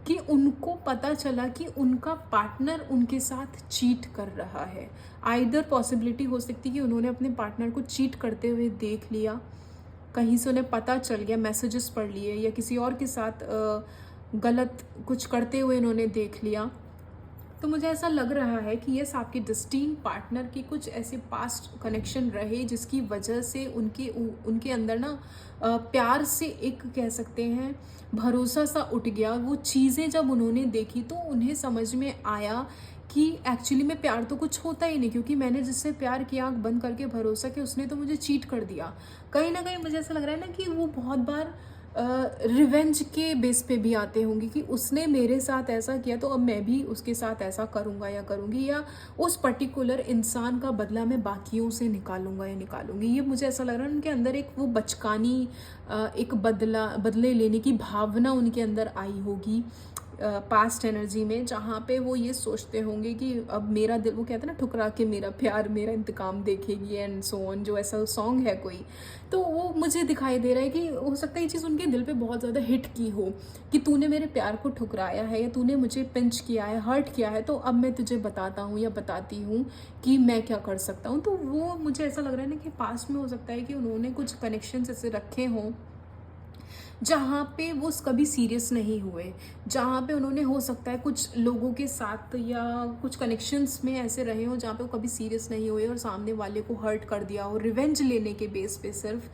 कि उनको पता चला कि उनका पार्टनर उनके साथ चीट कर रहा है। आइदर पॉसिबिलिटी हो सकती कि उन्होंने अपने पार्टनर को चीट करते हुए देख लिया, कहीं से उन्हें पता चल गया, मैसेजेस पढ़ लिए, या किसी और के साथ गलत कुछ करते हुए इन्होंने देख लिया। तो मुझे ऐसा लग रहा है कि यस, आपके डेस्टिनी पार्टनर की कुछ ऐसे पास्ट कनेक्शन रहे जिसकी वजह से उनके अंदर ना प्यार से एक कह सकते हैं भरोसा सा उठ गया। वो चीज़ें जब उन्होंने देखी तो उन्हें समझ में आया कि एक्चुअली में प्यार तो कुछ होता ही नहीं, क्योंकि मैंने जिससे प्यार किया, आँख बंद करके भरोसा किया, उसने तो मुझे चीट कर दिया। कहीं ना कहीं मुझे ऐसा लग रहा है ना कि वो बहुत बार रिवेंज के बेस पे भी आते होंगे कि उसने मेरे साथ ऐसा किया तो अब मैं भी उसके साथ ऐसा करूँगा या करूँगी, या उस पर्टिकुलर इंसान का बदला मैं बाकियों से निकालूंगा या निकालूंगी। ये मुझे ऐसा लग रहा है उनके अंदर एक वो बचकानी एक बदले लेने की भावना उनके अंदर आई होगी पास्ट एनर्जी में, जहाँ पे वो ये सोचते होंगे कि अब मेरा दिल, वो कहते हैं ना ठुकरा के मेरा प्यार मेरा इंतकाम देखेगी एंड सो ऑन, जो ऐसा सॉन्ग है कोई, तो वो मुझे दिखाई दे रहा है कि हो सकता है ये चीज़ उनके दिल पे बहुत ज़्यादा हिट की हो कि तूने मेरे प्यार को ठुकराया है, या तूने मुझे पिंच किया है, हर्ट किया है, तो अब मैं तुझे बताता हूँ या बताती हूँ कि मैं क्या कर सकता हूँ। तो वो मुझे ऐसा लग रहा है ना कि पास्ट में हो सकता है कि उन्होंने कुछ कनेक्शन ऐसे रखे हों जहाँ पे वो कभी सीरियस नहीं हुए, जहाँ पे उन्होंने हो सकता है कुछ लोगों के साथ या कुछ कनेक्शंस में ऐसे रहे हो जहाँ पे वो कभी सीरियस नहीं हुए और सामने वाले को हर्ट कर दिया हो, रिवेंज लेने के बेस पे सिर्फ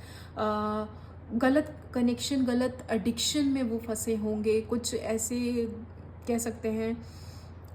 गलत कनेक्शन, गलत एडिक्शन में वो फंसे होंगे, कुछ ऐसे कह सकते हैं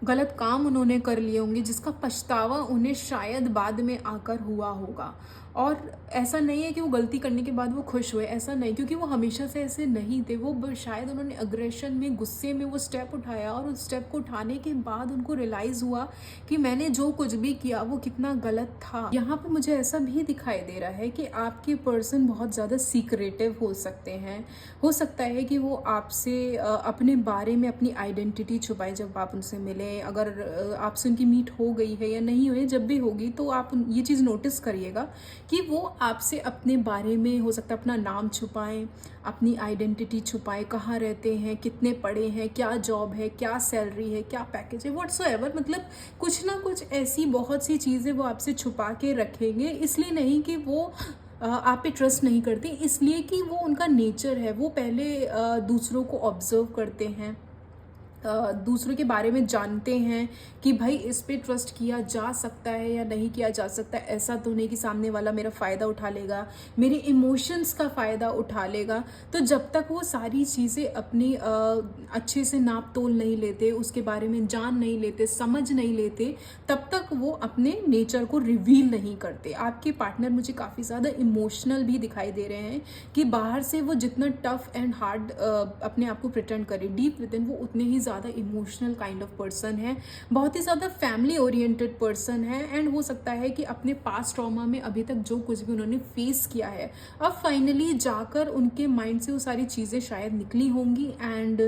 गलत काम उन्होंने कर लिए होंगे जिसका पछतावा उन्हें शायद बाद में आकर हुआ होगा। और ऐसा नहीं है कि वो गलती करने के बाद वो खुश हुए, ऐसा नहीं, क्योंकि वो हमेशा से ऐसे नहीं थे। वो शायद उन्होंने अग्रेशन में, गुस्से में वो स्टेप उठाया और उस स्टेप को उठाने के बाद उनको रियलाइज़ हुआ कि मैंने जो कुछ भी किया वो कितना गलत था। यहाँ पे मुझे ऐसा भी दिखाई दे रहा है कि आपके पर्सन बहुत ज़्यादा सीक्रेटिव हो सकते हैं। हो सकता है कि वो आपसे अपने बारे में अपनी आइडेंटिटी छुपाए जब आप उनसे मिले। अगर आपसे उनकी मीट हो गई है या नहीं हुई, जब भी होगी तो आप ये चीज़ नोटिस करिएगा कि वो आपसे अपने बारे में हो सकता है अपना नाम छुपाएं, अपनी आइडेंटिटी छुपाएं, कहाँ रहते हैं, कितने पढ़े हैं, क्या जॉब है, क्या सैलरी है, क्या पैकेज है, व्हाट्सोएवर, मतलब कुछ ना कुछ ऐसी बहुत सी चीज़ें वो आपसे छुपा के रखेंगे। इसलिए नहीं कि वो आप पे ट्रस्ट नहीं करते, इसलिए कि वो उनका नेचर है। वो पहले दूसरों को ऑब्जर्व करते हैं, दूसरों के बारे में जानते हैं कि भाई इस पे ट्रस्ट किया जा सकता है या नहीं किया जा सकता है। ऐसा तो नहीं कि सामने वाला मेरा फ़ायदा उठा लेगा, मेरे इमोशंस का फ़ायदा उठा लेगा। तो जब तक वो सारी चीज़ें अपनी अच्छे से नाप तोल नहीं लेते, उसके बारे में जान नहीं लेते, समझ नहीं लेते, तब तक वो अपने नेचर को रिवील नहीं करते। आपके पार्टनर मुझे काफ़ी ज़्यादा इमोशनल भी दिखाई दे रहे हैं कि बाहर से वो जितना टफ एंड हार्ड अपने आप को प्रिटेंड करे, डीप विद इन वो उतने ही ज़्यादा इमोशनल काइंड ऑफ पर्सन है, बहुत ही ज़्यादा फैमिली ओरिएंटेड पर्सन है। एंड हो सकता है कि अपने पास्ट ट्रॉमा में अभी तक जो कुछ भी उन्होंने फेस किया है, अब फाइनली जाकर उनके माइंड से वो सारी चीज़ें शायद निकली होंगी एंड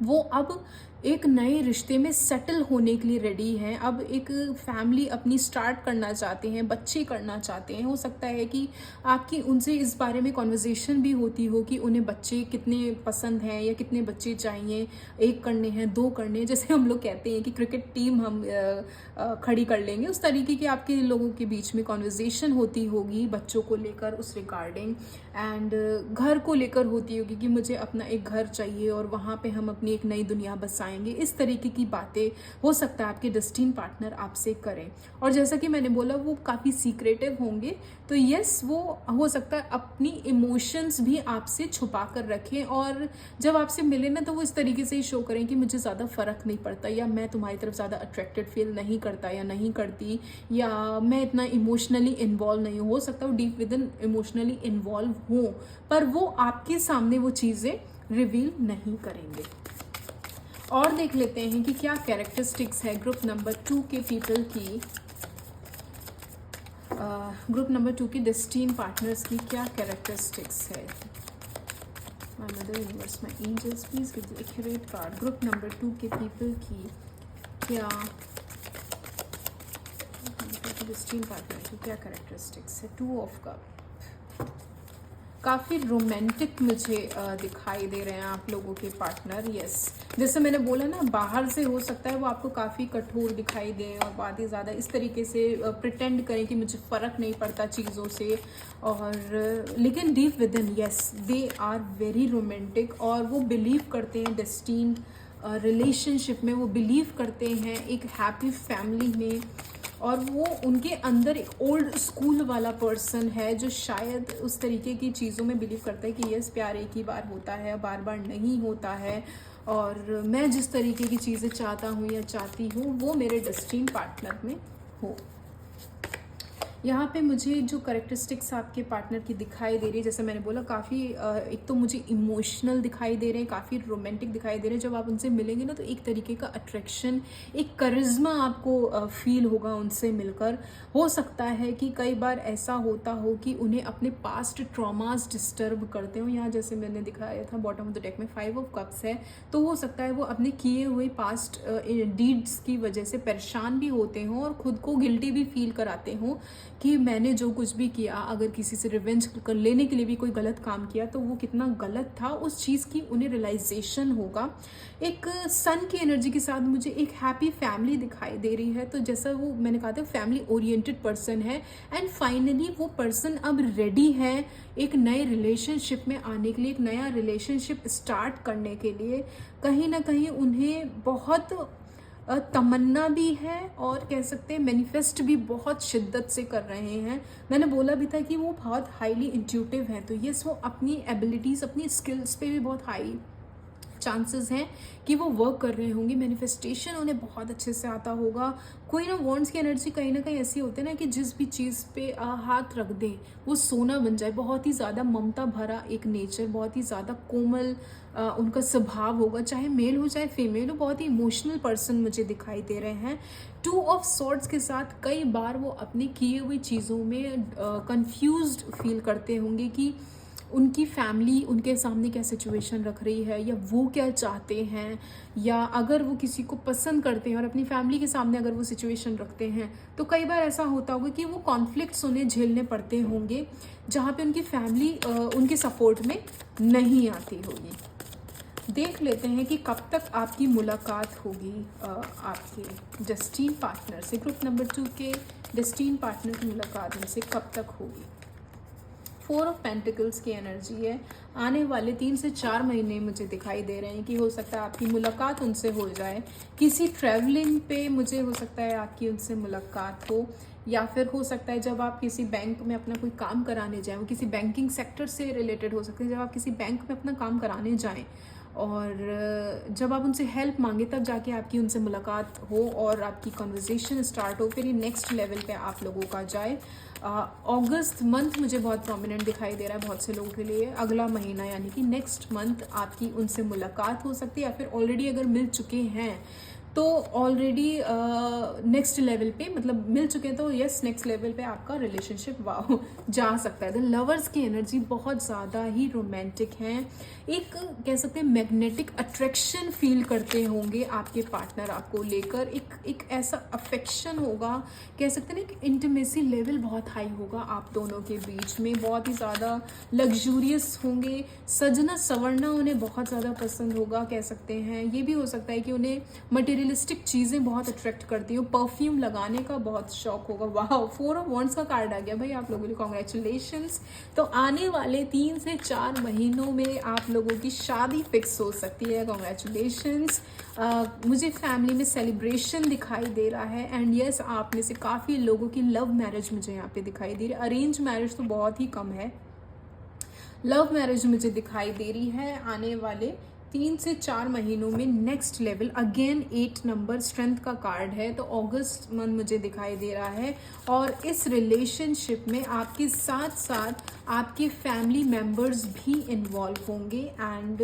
वो अब एक नए रिश्ते में सेटल होने के लिए रेडी हैं। अब एक फैमिली अपनी स्टार्ट करना चाहते हैं, बच्चे करना चाहते हैं। हो सकता है कि आपकी उनसे इस बारे में कॉन्वर्जेसन भी होती हो कि उन्हें बच्चे कितने पसंद हैं या कितने बच्चे चाहिए, 1 करने हैं, 2 करने हैं। जैसे हम लोग कहते हैं कि क्रिकेट टीम हम खड़ी कर लेंगे, उस तरीके की आपके लोगों के बीच में कॉन्वर्जेसन होती होगी बच्चों को लेकर, उस रिगार्डिंग। एंड घर को लेकर होती होगी कि मुझे अपना एक घर चाहिए और वहाँ पे हम अपनी एक नई दुनिया बसाएंगे। इस तरीके की बातें हो सकता है आपके डेस्टिन पार्टनर आपसे करें। और जैसा कि मैंने बोला वो काफ़ी सीक्रेटिव होंगे, तो यस वो हो सकता है अपनी इमोशंस भी आपसे छुपा कर रखें और जब आपसे मिले ना तो वो इस तरीके से ही शो करें कि मुझे ज़्यादा फ़र्क नहीं पड़ता, या मैं तुम्हारी तरफ ज़्यादा अट्रैक्टेड फील नहीं करता या नहीं करती, या मैं इतना इमोशनली इन्वॉल्व नहीं हूँ। हो सकता है वो deep with in emotionally involve हो, पर वो आपके सामने वो चीज़ें रिवील नहीं करेंगे। और देख लेते हैं कि क्या कैरेक्टरिस्टिक्स है ग्रुप नंबर 2 के पीपल की, ग्रुप नंबर 2 के डेस्टिन पार्टनर्स की क्या कैरेक्टरिस्टिक्स है। My mother universe, my angels, please give the accurate card. Group number 2 के पीपल की क्या डेस्टिन पार्टनर की क्या कैरेक्टरिस्टिक्स है। 2 ऑफ कप, काफ़ी रोमांटिक मुझे दिखाई दे रहे हैं आप लोगों के पार्टनर। यस, जैसे मैंने बोला ना, बाहर से हो सकता है वो आपको काफ़ी कठोर दिखाई दे और बहुत ही ज़्यादा इस तरीके से प्रिटेंड करें कि मुझे फ़र्क नहीं पड़ता चीज़ों से, और लेकिन deep within yes they are very romantic और वो बिलीव करते हैं डेस्टिन रिलेशनशिप में, वो बिलीव करते हैं एक हैप्पी फैमिली में, और वो उनके अंदर एक ओल्ड स्कूल वाला पर्सन है जो शायद उस तरीके की चीज़ों में बिलीव करता है कि यस प्यार एक ही बार होता है, बार बार नहीं होता है, और मैं जिस तरीके की चीज़ें चाहता हूँ या चाहती हूँ वो मेरे डेस्टिन पार्टनर में हो। यहाँ पे मुझे जो करेक्टरिस्टिक्स आपके पार्टनर की दिखाई दे रही है, जैसे मैंने बोला काफ़ी एक तो मुझे इमोशनल दिखाई दे रहे हैं, काफ़ी रोमांटिक दिखाई दे रहे हैं। जब आप उनसे मिलेंगे ना तो एक तरीके का अट्रैक्शन, एक करिश्मा आपको फील होगा उनसे मिलकर। हो सकता है कि कई बार ऐसा होता हो कि उन्हें अपने पास्ट ट्रॉमास डिस्टर्ब करते हो। यहाँ जैसे मैंने दिखाया था बॉटम ऑफ द डेक में 5 ऑफ कप्स है, तो हो सकता है वो अपने किए हुए पास्ट डीड्स की वजह से परेशान भी होते हों और ख़ुद को गिल्टी भी फील कराते हों कि मैंने जो कुछ भी किया, अगर किसी से रिवेंज कर लेने के लिए भी कोई गलत काम किया तो वो कितना गलत था, उस चीज़ की उन्हें रियलाइजेशन होगा। एक सन की एनर्जी के साथ मुझे एक हैप्पी फैमिली दिखाई दे रही है, तो जैसा वो मैंने कहा था फैमिली ओरिएंटेड पर्सन है एंड फाइनली वो पर्सन अब रेडी है एक नए रिलेशनशिप में आने के लिए, एक नया रिलेशनशिप स्टार्ट करने के लिए। कहीं ना कहीं उन्हें बहुत तमन्ना भी है और कह सकते हैं मैनिफेस्ट भी बहुत शिद्दत से कर रहे हैं। मैंने बोला भी था कि वो बहुत हाईली इंट्यूटिव हैं, तो यस वो अपनी एबिलिटीज़, अपनी स्किल्स पे भी बहुत हाई चांसेस हैं कि वो वर्क कर रहे होंगे। मैनिफेस्टेशन उन्हें बहुत अच्छे से आता होगा। कोई ना वॉन्ड्स की एनर्जी कहीं ना कहीं ऐसी होती है ना कि जिस भी चीज़ पे हाथ रख दें वो सोना बन जाए। बहुत ही ज़्यादा ममता भरा एक नेचर, बहुत ही ज़्यादा कोमल उनका स्वभाव होगा, चाहे मेल हो चाहे फीमेल हो। बहुत ही इमोशनल पर्सन मुझे दिखाई दे रहे हैं। 2 ऑफ सॉर्ड्स के साथ कई बार वो अपनी किए हुई चीज़ों में कंफ्यूज्ड फील करते होंगे कि उनकी फैमिली उनके सामने क्या सिचुएशन रख रही है या वो क्या चाहते हैं, या अगर वो किसी को पसंद करते हैं और अपनी फैमिली के सामने अगर वो सिचुएशन रखते हैं तो कई बार ऐसा होता होगा कि वो कॉन्फ्लिक्ट्स उन्हें झेलने पड़ते होंगे जहाँ पे उनकी फैमिली उनके सपोर्ट में नहीं आती होगी। देख लेते हैं कि कब तक आपकी मुलाकात होगी आपके डेस्टिन पार्टनर से। ग्रुप नंबर 2 के डेस्टिन पार्टनर की मुलाकात उनसे कब तक होगी। 4 ऑफ पेंटिकल्स की एनर्जी है। आने वाले 3 से 4 महीने मुझे दिखाई दे रहे हैं कि हो सकता है आपकी मुलाकात उनसे हो जाए। किसी ट्रैवलिंग पे मुझे हो सकता है आपकी उनसे मुलाकात हो, या फिर हो सकता है जब आप किसी बैंक में अपना कोई काम कराने जाएं, वो किसी बैंकिंग सेक्टर से रिलेटेड हो सकते हैं। जब आप किसी बैंक में अपना काम कराने जाएं और जब आप उनसे हेल्प मांगे तब जाके आपकी उनसे मुलाकात हो और आपकी कन्वर्सेशन स्टार्ट हो, फिर ये नेक्स्ट लेवल पे आप लोगों का जाए। अगस्त मंथ मुझे बहुत प्रोमिनेंट दिखाई दे रहा है बहुत से लोगों के लिए। अगला महीना यानी कि नेक्स्ट मंथ आपकी उनसे मुलाकात हो सकती है, या फिर ऑलरेडी अगर मिल चुके हैं तो ऑलरेडी नेक्स्ट लेवल पे, मतलब मिल चुके हैं तो यस नेक्स्ट लेवल पे आपका रिलेशनशिप वाह जा सकता है। द लवर्स की एनर्जी बहुत ज़्यादा ही रोमांटिक है। एक कह सकते हैं मैग्नेटिक अट्रैक्शन फील करते होंगे आपके पार्टनर आपको लेकर। एक ऐसा अफेक्शन होगा, कह सकते हैं ना, एक इंटीमेसी लेवल बहुत हाई होगा आप दोनों के बीच में। बहुत ही ज़्यादा लग्जूरियस होंगे, सजना संवरना उन्हें बहुत ज़्यादा पसंद होगा कह सकते हैं। ये भी हो सकता है कि उन्हें मटेरियलिस्टिक चीज़ें बहुत अट्रैक्ट करती हो, परफ्यूम लगाने का बहुत शौक होगा। वाह, 4 ऑफ वॉन्ड्स का कार्ड आ गया भाई आप लोगों के लिए, कॉन्ग्रेचुलेशंस। तो आने वाले 3 से 4 महीनों में आप लोगों की शादी फिक्स हो सकती है, कॉन्ग्रेचुलेशंस। मुझे फैमिली में सेलिब्रेशन दिखाई दे रहा है एंड यस आप में से काफ़ी लोगों की लव मैरिज मुझे यहाँ पे दिखाई दे रही है। अरेंज मैरिज तो बहुत ही कम है, लव मैरिज मुझे दिखाई दे रही है। आने वाले 3 से 4 महीनों में next level, again 8 number strength का कार्ड है, तो अगस्त मंथ मुझे दिखाई दे रहा है। और इस रिलेशनशिप में आपके साथ साथ आपके फैमिली मेम्बर्स भी इन्वॉल्व होंगे एंड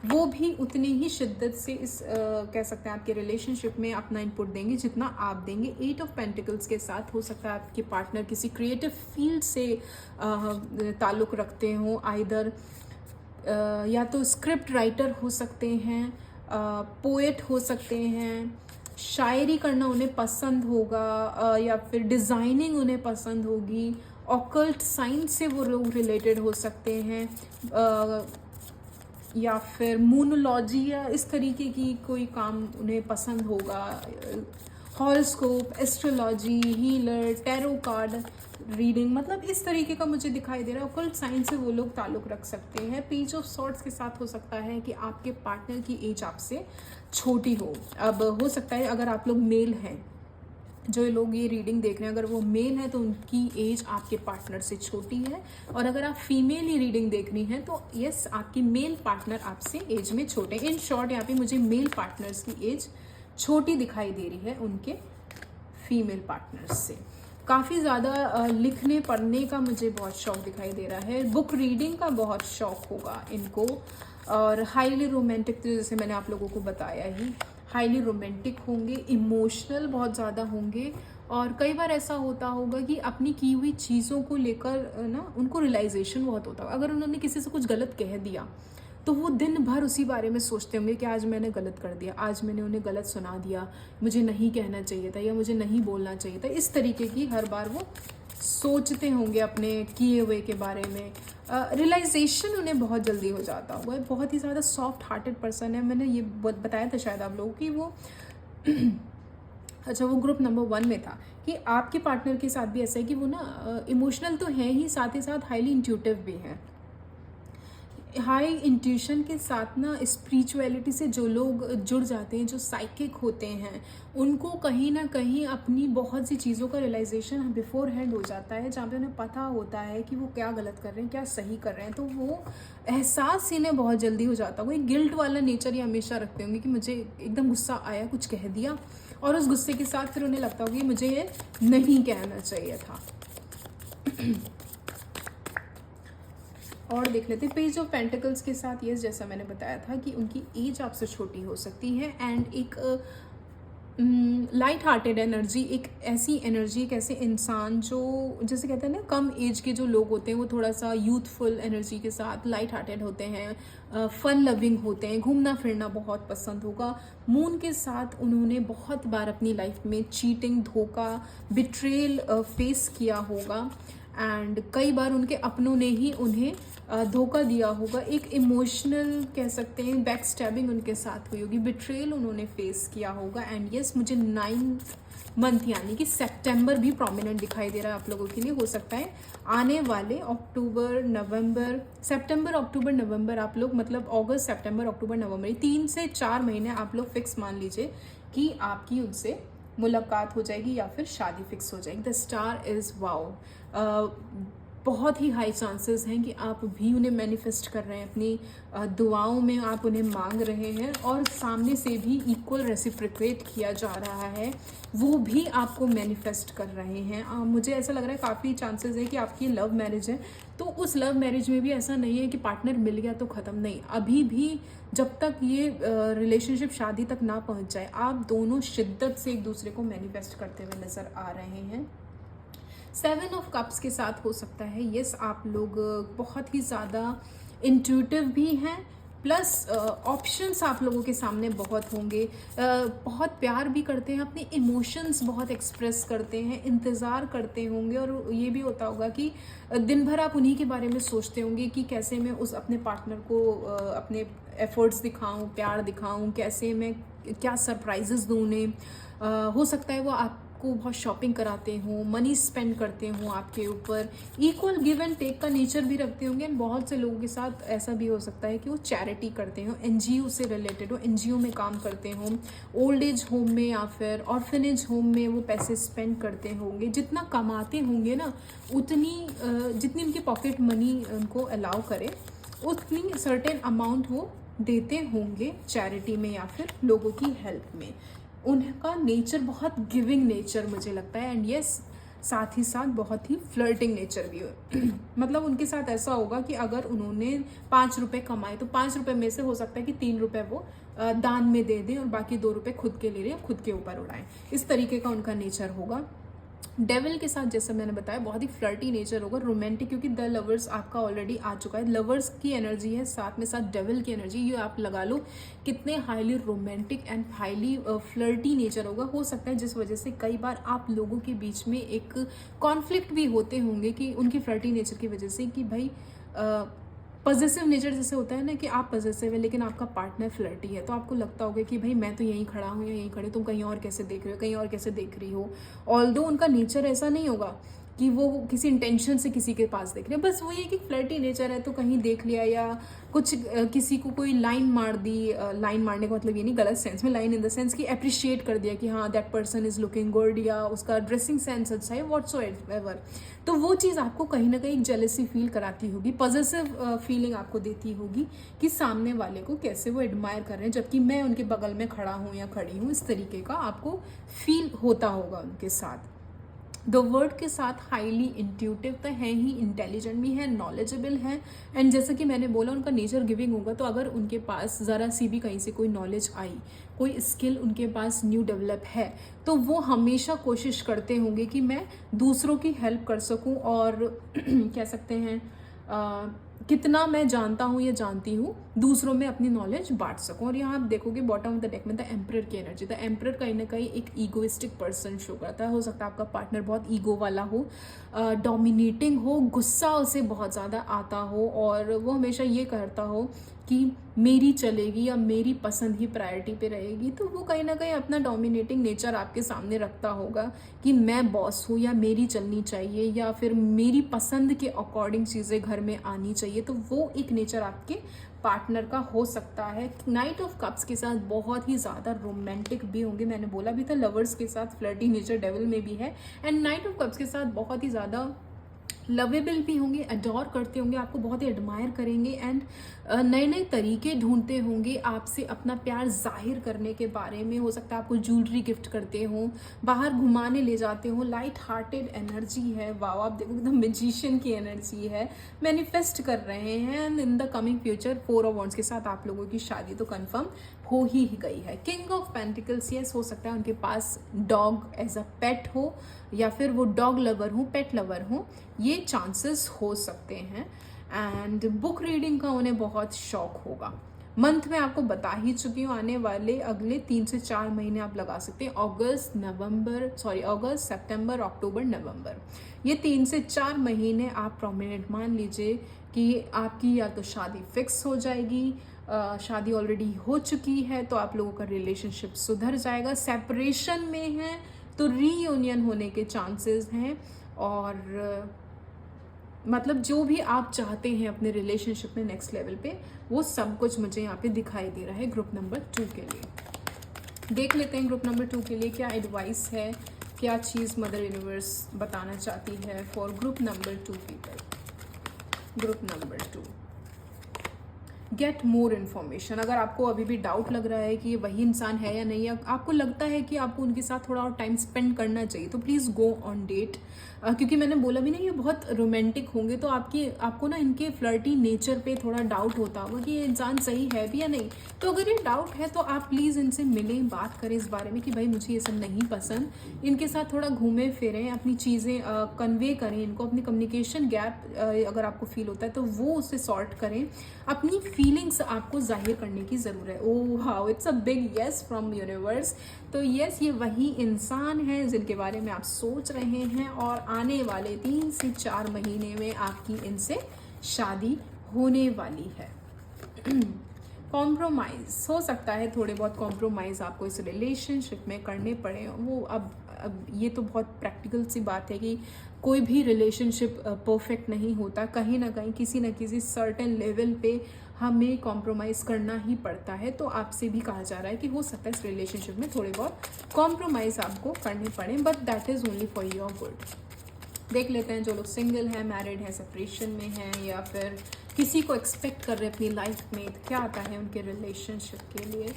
वो भी उतनी ही शिद्दत से इस कह सकते हैं आपके रिलेशनशिप में अपना इनपुट देंगे जितना आप देंगे। 8 ऑफ पेंटिकल्स के साथ हो सकता है आपके पार्टनर किसी क्रिएटिव फील्ड से ताल्लुक़ रखते हों, आइदर या तो स्क्रिप्ट राइटर हो सकते हैं, पोएट हो सकते हैं, शायरी करना उन्हें पसंद होगा, या फिर डिज़ाइनिंग उन्हें पसंद होगी, ऑकल्ट साइंस से वो लोग रिलेटेड हो सकते हैं, या फिर मूनोलॉजी या इस तरीके की कोई काम उन्हें पसंद होगा, horoscope, astrology, healer, tarot card reading, मतलब इस तरीके का मुझे दिखाई दे रहा है। ऑकल्ट साइंस से वो लोग ताल्लुक़ रख सकते हैं। पेज ऑफ सॉर्ड्स के साथ हो सकता है कि आपके पार्टनर की एज आपसे छोटी हो। अब हो सकता है अगर आप लोग मेल हैं, जो लोग ये रीडिंग देख रहे हैं, अगर वो मेल है तो उनकी एज आपके पार्टनर से छोटी है, और अगर आप फीमेल ही रीडिंग देखनी है तो यस आपकी मेल पार्टनर आपसे एज में छोटे। इन शॉर्ट यहाँ पे मुझे मेल पार्टनर्स की एज छोटी दिखाई दे रही है उनके फीमेल पार्टनर्स से। काफ़ी ज़्यादा लिखने पढ़ने का मुझे बहुत शौक दिखाई दे रहा है, बुक रीडिंग का बहुत शौक होगा इनको, और हाईली रोमांटिक, तो जैसे मैंने आप लोगों को बताया ही, हाईली रोमांटिक होंगे, इमोशनल बहुत ज़्यादा होंगे, और कई बार ऐसा होता होगा कि अपनी की हुई चीज़ों को लेकर ना उनको रियलाइजेशन बहुत होता होगा। अगर उन्होंने किसी से कुछ गलत कह दिया तो वो दिन भर उसी बारे में सोचते होंगे कि आज मैंने गलत कर दिया, आज मैंने उन्हें गलत सुना दिया, मुझे नहीं कहना चाहिए था या मुझे नहीं बोलना चाहिए था। इस तरीके की हर बार वो सोचते होंगे अपने किए हुए के बारे में। रियलाइजेशन उन्हें बहुत जल्दी हो जाता होगा। बहुत ही ज़्यादा सॉफ्ट हार्टेड पर्सन है। मैंने ये बताया था शायद आप लोगों की वो अच्छा वो ग्रुप नंबर 1 में था कि आपके पार्टनर के साथ भी ऐसा है कि वो ना इमोशनल तो है ही, साथ ही साथ हाईली इंट्यूटिव भी है। हाई इंट्यूशन के साथ ना स्पिरिचुअलिटी से जो लोग जुड़ जाते हैं, जो साइकिक होते हैं, उनको कहीं ना कहीं अपनी बहुत सी चीज़ों का रियलाइजेशन बिफोर हैंड हो जाता है, जहाँ पे उन्हें पता होता है कि वो क्या गलत कर रहे हैं, क्या सही कर रहे हैं। तो वो एहसास इन्हें बहुत जल्दी हो जाता है। वो एक गिल्ट वाला नेचर ये हमेशा रखते होंगे कि मुझे एकदम गुस्सा आया, कुछ कह दिया, और उस गुस्से के साथ फिर उन्हें लगता होगा कि मुझे ये नहीं कहना चाहिए था। और देख लेते हैं पेज ऑफ पेंटिकल्स के साथ। यस, जैसा मैंने बताया था कि उनकी एज आपसे छोटी हो सकती है, एंड एक लाइट हार्टेड एनर्जी, एक ऐसी एनर्जी, एक ऐसे इंसान जो जैसे कहते हैं ना कम एज के जो लोग होते हैं वो थोड़ा सा यूथफुल एनर्जी के साथ लाइट हार्टेड होते हैं, फन लविंग होते हैं, घूमना फिरना बहुत पसंद होगा। मून के साथ उन्होंने बहुत बार अपनी लाइफ में चीटिंग, धोखा, बिट्रेल फेस किया होगा, एंड कई बार उनके अपनों ने ही उन्हें धोखा दिया होगा। एक इमोशनल कह सकते हैं बैक स्टैबिंग उनके साथ हुई होगी, बिट्रेल उन्होंने फेस किया होगा। एंड यस मुझे 9 मंथ यानी कि सितंबर भी प्रोमिनेंट दिखाई दे रहा है आप लोगों के लिए। हो सकता है आने वाले अक्टूबर नवंबर, सितंबर अक्टूबर नवंबर आप लोग, मतलब अगस्त सितंबर अक्टूबर नवंबर, 3 से 4 महीने आप लोग फिक्स मान लीजिए कि आपकी उनसे मुलाकात हो जाएगी या फिर शादी फिक्स हो जाएगी। The star is wow. बहुत ही हाई चांसेस हैं कि आप भी उन्हें मैनिफेस्ट कर रहे हैं, अपनी दुआओं में आप उन्हें मांग रहे हैं और सामने से भी इक्वल रेसिप्रोकेट किया जा रहा है, वो भी आपको मैनिफेस्ट कर रहे हैं। मुझे ऐसा लग रहा है काफ़ी चांसेस है कि आपकी लव मैरिज है, तो उस लव मैरिज में भी ऐसा नहीं है कि पार्टनर मिल गया तो ख़त्म, नहीं। अभी भी जब तक ये रिलेशनशिप शादी तक ना पहुंच जाए, आप दोनों शिद्दत से एक दूसरे को मैनिफेस्ट करते हुए नज़र आ रहे हैं। 7 ऑफ कप्स के साथ हो सकता है यस आप लोग बहुत ही ज़्यादा इंट्यूटिव भी हैं, प्लस ऑप्शंस आप लोगों के सामने बहुत होंगे, बहुत प्यार भी करते हैं, अपने इमोशंस बहुत एक्सप्रेस करते हैं, इंतज़ार करते होंगे, और ये भी होता होगा कि दिन भर आप उन्हीं के बारे में सोचते होंगे कि कैसे मैं उस अपने पार्टनर को अपने एफर्ट्स दिखाऊं, प्यार दिखाऊं, कैसे मैं क्या सरप्राइजेस दूं उन्हें। हो सकता है वो आपको बहुत शॉपिंग कराते हों, मनी स्पेंड करते हों आपके ऊपर, इक्वल गिव एंड टेक का नेचर भी रखते होंगे। एंड बहुत से लोगों के साथ ऐसा भी हो सकता है कि वो चैरिटी करते हों, एनजीओ से रिलेटेड हो, एनजीओ में काम करते हों, ओल्ड एज होम में या फिर ऑर्फनेज होम में वो पैसे स्पेंड करते होंगे। जितना कमाते होंगे ना, उतनी जितनी उनकी पॉकेट मनी उनको अलाउ करे, उतनी सर्टेन अमाउंट वो देते होंगे चैरिटी में या फिर लोगों की हेल्प में। उनका नेचर बहुत गिविंग नेचर मुझे लगता है। एंड यस साथ ही साथ बहुत ही फ्लर्टिंग नेचर भी हो। मतलब उनके साथ ऐसा होगा कि अगर उन्होंने 5 रुपये कमाए तो 5 रुपये में से हो सकता है कि 3 रुपये वो दान में दे दें और बाकी 2 रुपये खुद के ले लें, खुद के ऊपर उड़ाएं। इस तरीके का उनका नेचर होगा। डेविल के साथ जैसे मैंने बताया बहुत ही फ्लर्टी नेचर होगा, रोमांटिक, क्योंकि द लवर्स आपका ऑलरेडी आ चुका है। लवर्स की एनर्जी है, साथ में साथ डेविल की एनर्जी, ये आप लगा लो कितने highly romantic and highly flirty nature होगा। हो सकता है जिस वजह से कई बार आप लोगों के बीच में एक कॉन्फ्लिक्ट भी होते होंगे कि उनकी फ्लर्टी नेचर की वजह से, कि भाई पॉजिटिव नेचर जैसे होता है ना कि आप पॉजिटिव है लेकिन आपका पार्टनर फ्लर्टी है, तो आपको लगता होगा कि भाई मैं तो यहीं खड़ा हूँ या यहीं खड़े, तुम कहीं और कैसे देख रहे हो, कहीं और कैसे देख रही हो। ऑल्दो उनका नेचर ऐसा नहीं होगा कि वो किसी इंटेंशन से किसी के पास देख रहे हैं, बस वो ये कि फ्लर्टी नेचर है तो कहीं देख लिया या कुछ किसी को कोई लाइन मार दी। लाइन मारने का मतलब ये नहीं गलत सेंस में, लाइन इन द सेंस कि अप्रिशिएट कर दिया कि हाँ that person is looking good, या उसका ड्रेसिंग सेंस अच्छा है, व्हाट्सो एवर। तो वो चीज़ आपको कहीं ना कहीं जेलसी फील कराती होगी, पॉजिटिव फीलिंग आपको देती होगी कि सामने वाले को कैसे वो एडमायर कर रहे हैं जबकि मैं उनके बगल में खड़ा हूँ या खड़ी हूँ। इस तरीके का आपको फील होता होगा उनके साथ। द वर्ड के साथ हाईली इंट्यूटिव तो है ही, इंटेलिजेंट भी है, नॉलेजेबल है। एंड जैसा कि मैंने बोला उनका नेचर गिविंग होगा, तो अगर उनके पास ज़रा सी भी कहीं से कोई नॉलेज आई, कोई स्किल उनके पास न्यू डेवलप है, तो वो हमेशा कोशिश करते होंगे कि मैं दूसरों की हेल्प कर सकूं और कह सकते हैं कितना मैं जानता हूँ या जानती हूँ दूसरों में अपनी नॉलेज बांट सकूँ। और यहाँ आप देखोगे बॉटम ऑफ द डेक में द एम्परर की एनर्जी। द एम्परर कहीं ना कहीं एक ईगोइस्टिक पर्सन शो करता है। हो सकता है आपका पार्टनर बहुत ईगो वाला हो, डोमिनेटिंग हो, गुस्सा उसे बहुत ज़्यादा आता हो और वो हमेशा ये करता हो कि मेरी चलेगी या मेरी पसंद ही प्रायोरिटी पे रहेगी। तो वो कहीं ना कहीं अपना डोमिनेटिंग नेचर आपके सामने रखता होगा कि मैं बॉस हूँ या मेरी चलनी चाहिए या फिर मेरी पसंद के अकॉर्डिंग चीज़ें घर में आनी चाहिए। तो वो एक नेचर आपके पार्टनर का हो सकता है। नाइट ऑफ कप्स के साथ बहुत ही ज़्यादा रोमांटिक भी होंगे, मैंने बोला भी था। लवर्स के साथ फ्लर्टी नेचर डेविल में भी है। एंड नाइट ऑफ कप्स के साथ बहुत ही ज़्यादा लवेबल भी होंगे, अडोर करते होंगे, आपको बहुत ही एडमायर करेंगे एंड नए नए तरीके ढूंढते होंगे आपसे अपना प्यार जाहिर करने के बारे में। हो सकता है आपको ज्वेलरी गिफ्ट करते हों, बाहर घुमाने ले जाते हों। लाइट हार्टेड एनर्जी है, वाह आप देखो एकदम मैजिशियन की एनर्जी है। मैनिफेस्ट कर रहे हैं and in the coming future 4 of wands के साथ आप लोगों की शादी तो कंफर्म हो ही गई है। किंग ऑफ पेंटिकल्स, यस हो सकता है उनके पास डॉग एज अ पेट हो या फिर वो डॉग लवर हो, पेट लवर हो, ये चांसेस हो सकते हैं। एंड बुक रीडिंग का उन्हें बहुत शौक होगा। मंथ में आपको बता ही चुकी हूँ, आने वाले अगले 3 से 4 महीने आप लगा सकते हैं। अगस्त सितंबर अक्टूबर नवंबर, ये 3 से 4 महीने आप प्रोमिनेंट मान लीजिए कि आपकी या तो शादी फिक्स हो जाएगी, शादी ऑलरेडी हो चुकी है तो आप लोगों का रिलेशनशिप सुधर जाएगा, सेपरेशन में है तो रीयूनियन होने के चांसेस हैं। और मतलब जो भी आप चाहते हैं अपने रिलेशनशिप में नेक्स्ट लेवल पे, वो सब कुछ मुझे यहाँ पे दिखाई दे रहा है ग्रुप नंबर 2 के लिए। देख लेते हैं ग्रुप नंबर 2 के लिए क्या एडवाइस है, क्या चीज़ मदर यूनिवर्स बताना चाहती है for group number 2 people. Group number 2, get more information. अगर आपको अभी भी डाउट लग रहा है कि ये वही इंसान है या नहीं, आपको लगता है कि आपको उनके साथ थोड़ा और टाइम स्पेंड करना चाहिए, तो प्लीज़ गो ऑन डेट। क्योंकि मैंने बोला भी ना ये बहुत रोमांटिक होंगे, तो आपको ना इनके फ्लर्टी नेचर पे थोड़ा डाउट होता होगा कि ये इंसान सही है भी या नहीं। तो अगर ये डाउट है तो आप प्लीज़ इनसे मिलें, बात करें इस बारे में कि भाई मुझे ये सब नहीं पसंद। इनके साथ थोड़ा घूमें फिरें, अपनी चीज़ें कन्वे करें इनको, अपनी कम्युनिकेशन गैप अगर आपको फील होता है तो वो उससे सॉर्ट करें। अपनी फीलिंग्स आपको जाहिर करने की ज़रूरत है। Oh how it's a big yes from universe. तो येस, ये वही इंसान है जिनके बारे में आप सोच रहे हैं, और आने वाले 3 से 4 महीने में आपकी इनसे शादी होने वाली है। कॉम्प्रोमाइज़ हो सकता है, थोड़े बहुत कॉम्प्रोमाइज़ आपको इस रिलेशनशिप में करने पड़े। वो अब ये तो बहुत प्रैक्टिकल सी बात है कि कोई भी रिलेशनशिप परफेक्ट नहीं होता। कहीं ना कहीं किसी न किसी सर्टेन लेवल पे हमें कॉम्प्रोमाइज़ करना ही पड़ता है। तो आपसे भी कहा जा रहा है कि हो सकता है इस रिलेशनशिप में थोड़े बहुत कॉम्प्रोमाइज़ आपको करने पड़े, but that is only for your good. देख लेते हैं जो लोग सिंगल हैं, मैरिड हैं, सेपरेशन में हैं, या फिर किसी को एक्सपेक्ट कर रहे हैं अपनी लाइफ में, तो क्या आता है उनके रिलेशनशिप के लिए,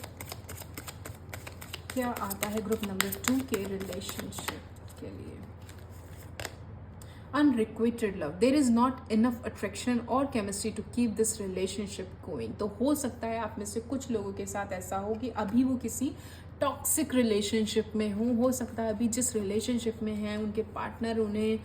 क्या आता है ग्रुप नंबर 2 के रिलेशनशिप के लिए। Unrequited love, there is not enough attraction और chemistry to keep this relationship going. तो हो सकता है आप में से कुछ लोगों के साथ ऐसा हो कि अभी वो किसी टॉक्सिक रिलेशनशिप में हो सकता है अभी जिस रिलेशनशिप में हैं उनके पार्टनर उन्हें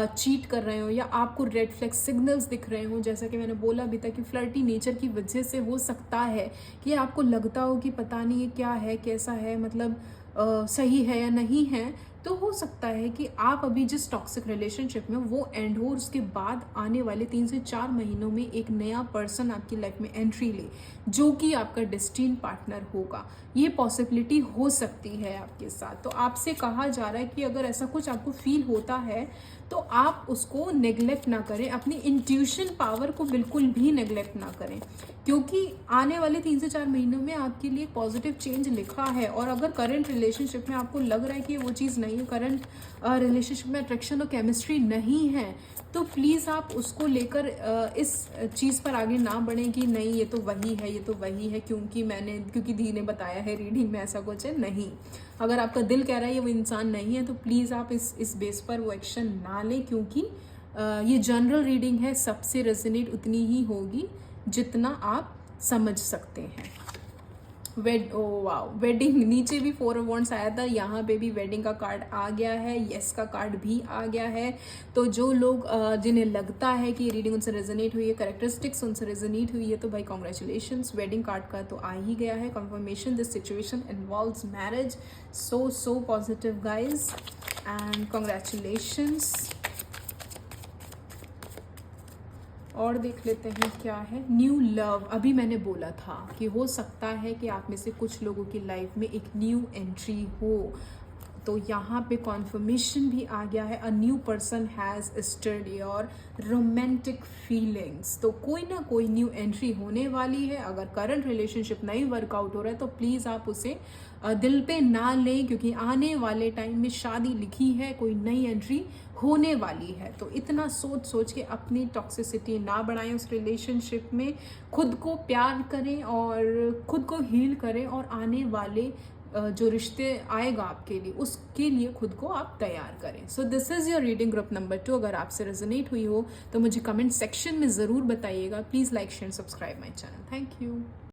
चीट कर रहे हो, या आपको रेड फ्लैग सिग्नल्स दिख रहे हो। जैसा कि मैंने बोला अभी तक कि फ्लर्टी नेचर की वजह से हो सकता है कि आपको लगता हो कि पता नहीं ये क्या है, कैसा है, मतलब सही है या नहीं है। तो हो सकता है कि आप अभी जिस टॉक्सिक रिलेशनशिप में वो एंड हो, और उसके बाद आने वाले 3 से 4 महीनों में एक नया पर्सन आपकी लाइफ में एंट्री ले, जो कि आपका डेस्टिन पार्टनर होगा। ये पॉसिबिलिटी हो सकती है आपके साथ। तो आपसे कहा जा रहा है कि अगर ऐसा कुछ आपको फील होता है तो आप उसको नेग्लेक्ट ना करें, अपनी इंट्यूशन पावर को बिल्कुल भी नेग्लेक्ट ना करें, क्योंकि आने वाले 3 से 4 महीनों में आपके लिए पॉजिटिव चेंज लिखा है। और अगर करंट रिलेशनशिप में आपको लग रहा है कि वो चीज़ नहीं है, करंट रिलेशनशिप में अट्रैक्शन और केमिस्ट्री नहीं है, तो प्लीज़ आप उसको लेकर इस चीज़ पर आगे ना बढ़ें कि नहीं ये तो वही है, ये तो वही है, क्योंकि धी ने बताया है रीडिंग में ऐसा कुछ है। नहीं, अगर आपका दिल कह रहा है ये वो इंसान नहीं है, तो प्लीज़ आप इस बेस पर वो एक्शन ना लें, क्योंकि ये जनरल रीडिंग है, सबसे रेजोनेट उतनी ही होगी जितना आप समझ सकते हैं। वेडिंग, नीचे भी 4 ऑफ वॉन्ड्स आया था, यहाँ पे भी वेडिंग का कार्ड आ गया है, येस का कार्ड भी आ गया है। तो जो लोग जिन्हें लगता है कि ये रीडिंग उनसे रेजोनेट हुई है, कैरेक्टरिस्टिक्स उनसे रेजोनेट हुई है, तो भाई कॉन्ग्रेचुलेशंस, वेडिंग कार्ड का तो आ ही गया है confirmation. This situation involves marriage, so positive guys, and congratulations. और देख लेते हैं क्या है न्यू लव। अभी मैंने बोला था कि हो सकता है कि आप में से कुछ लोगों की लाइफ में एक न्यू एंट्री हो, तो यहाँ पे कॉन्फर्मेशन भी आ गया है। A new person has stirred your romantic feelings. तो कोई ना कोई न्यू एंट्री होने वाली है। अगर करंट रिलेशनशिप नहीं वर्कआउट हो रहा है तो प्लीज़ आप उसे दिल पे ना लें, क्योंकि आने वाले टाइम में शादी लिखी है, कोई नई एंट्री होने वाली है। तो इतना सोच के अपनी टॉक्सिसिटी ना बढ़ाएं उस रिलेशनशिप में, खुद को प्यार करें और खुद को हील करें, और आने वाले जो रिश्ते आएगा आपके लिए उसके लिए खुद को आप तैयार करें। So this is your reading group number 2। अगर आपसे रेजोनेट हुई हो तो मुझे कमेंट सेक्शन में ज़रूर बताइएगा। Please like share subscribe my channel. Thank you.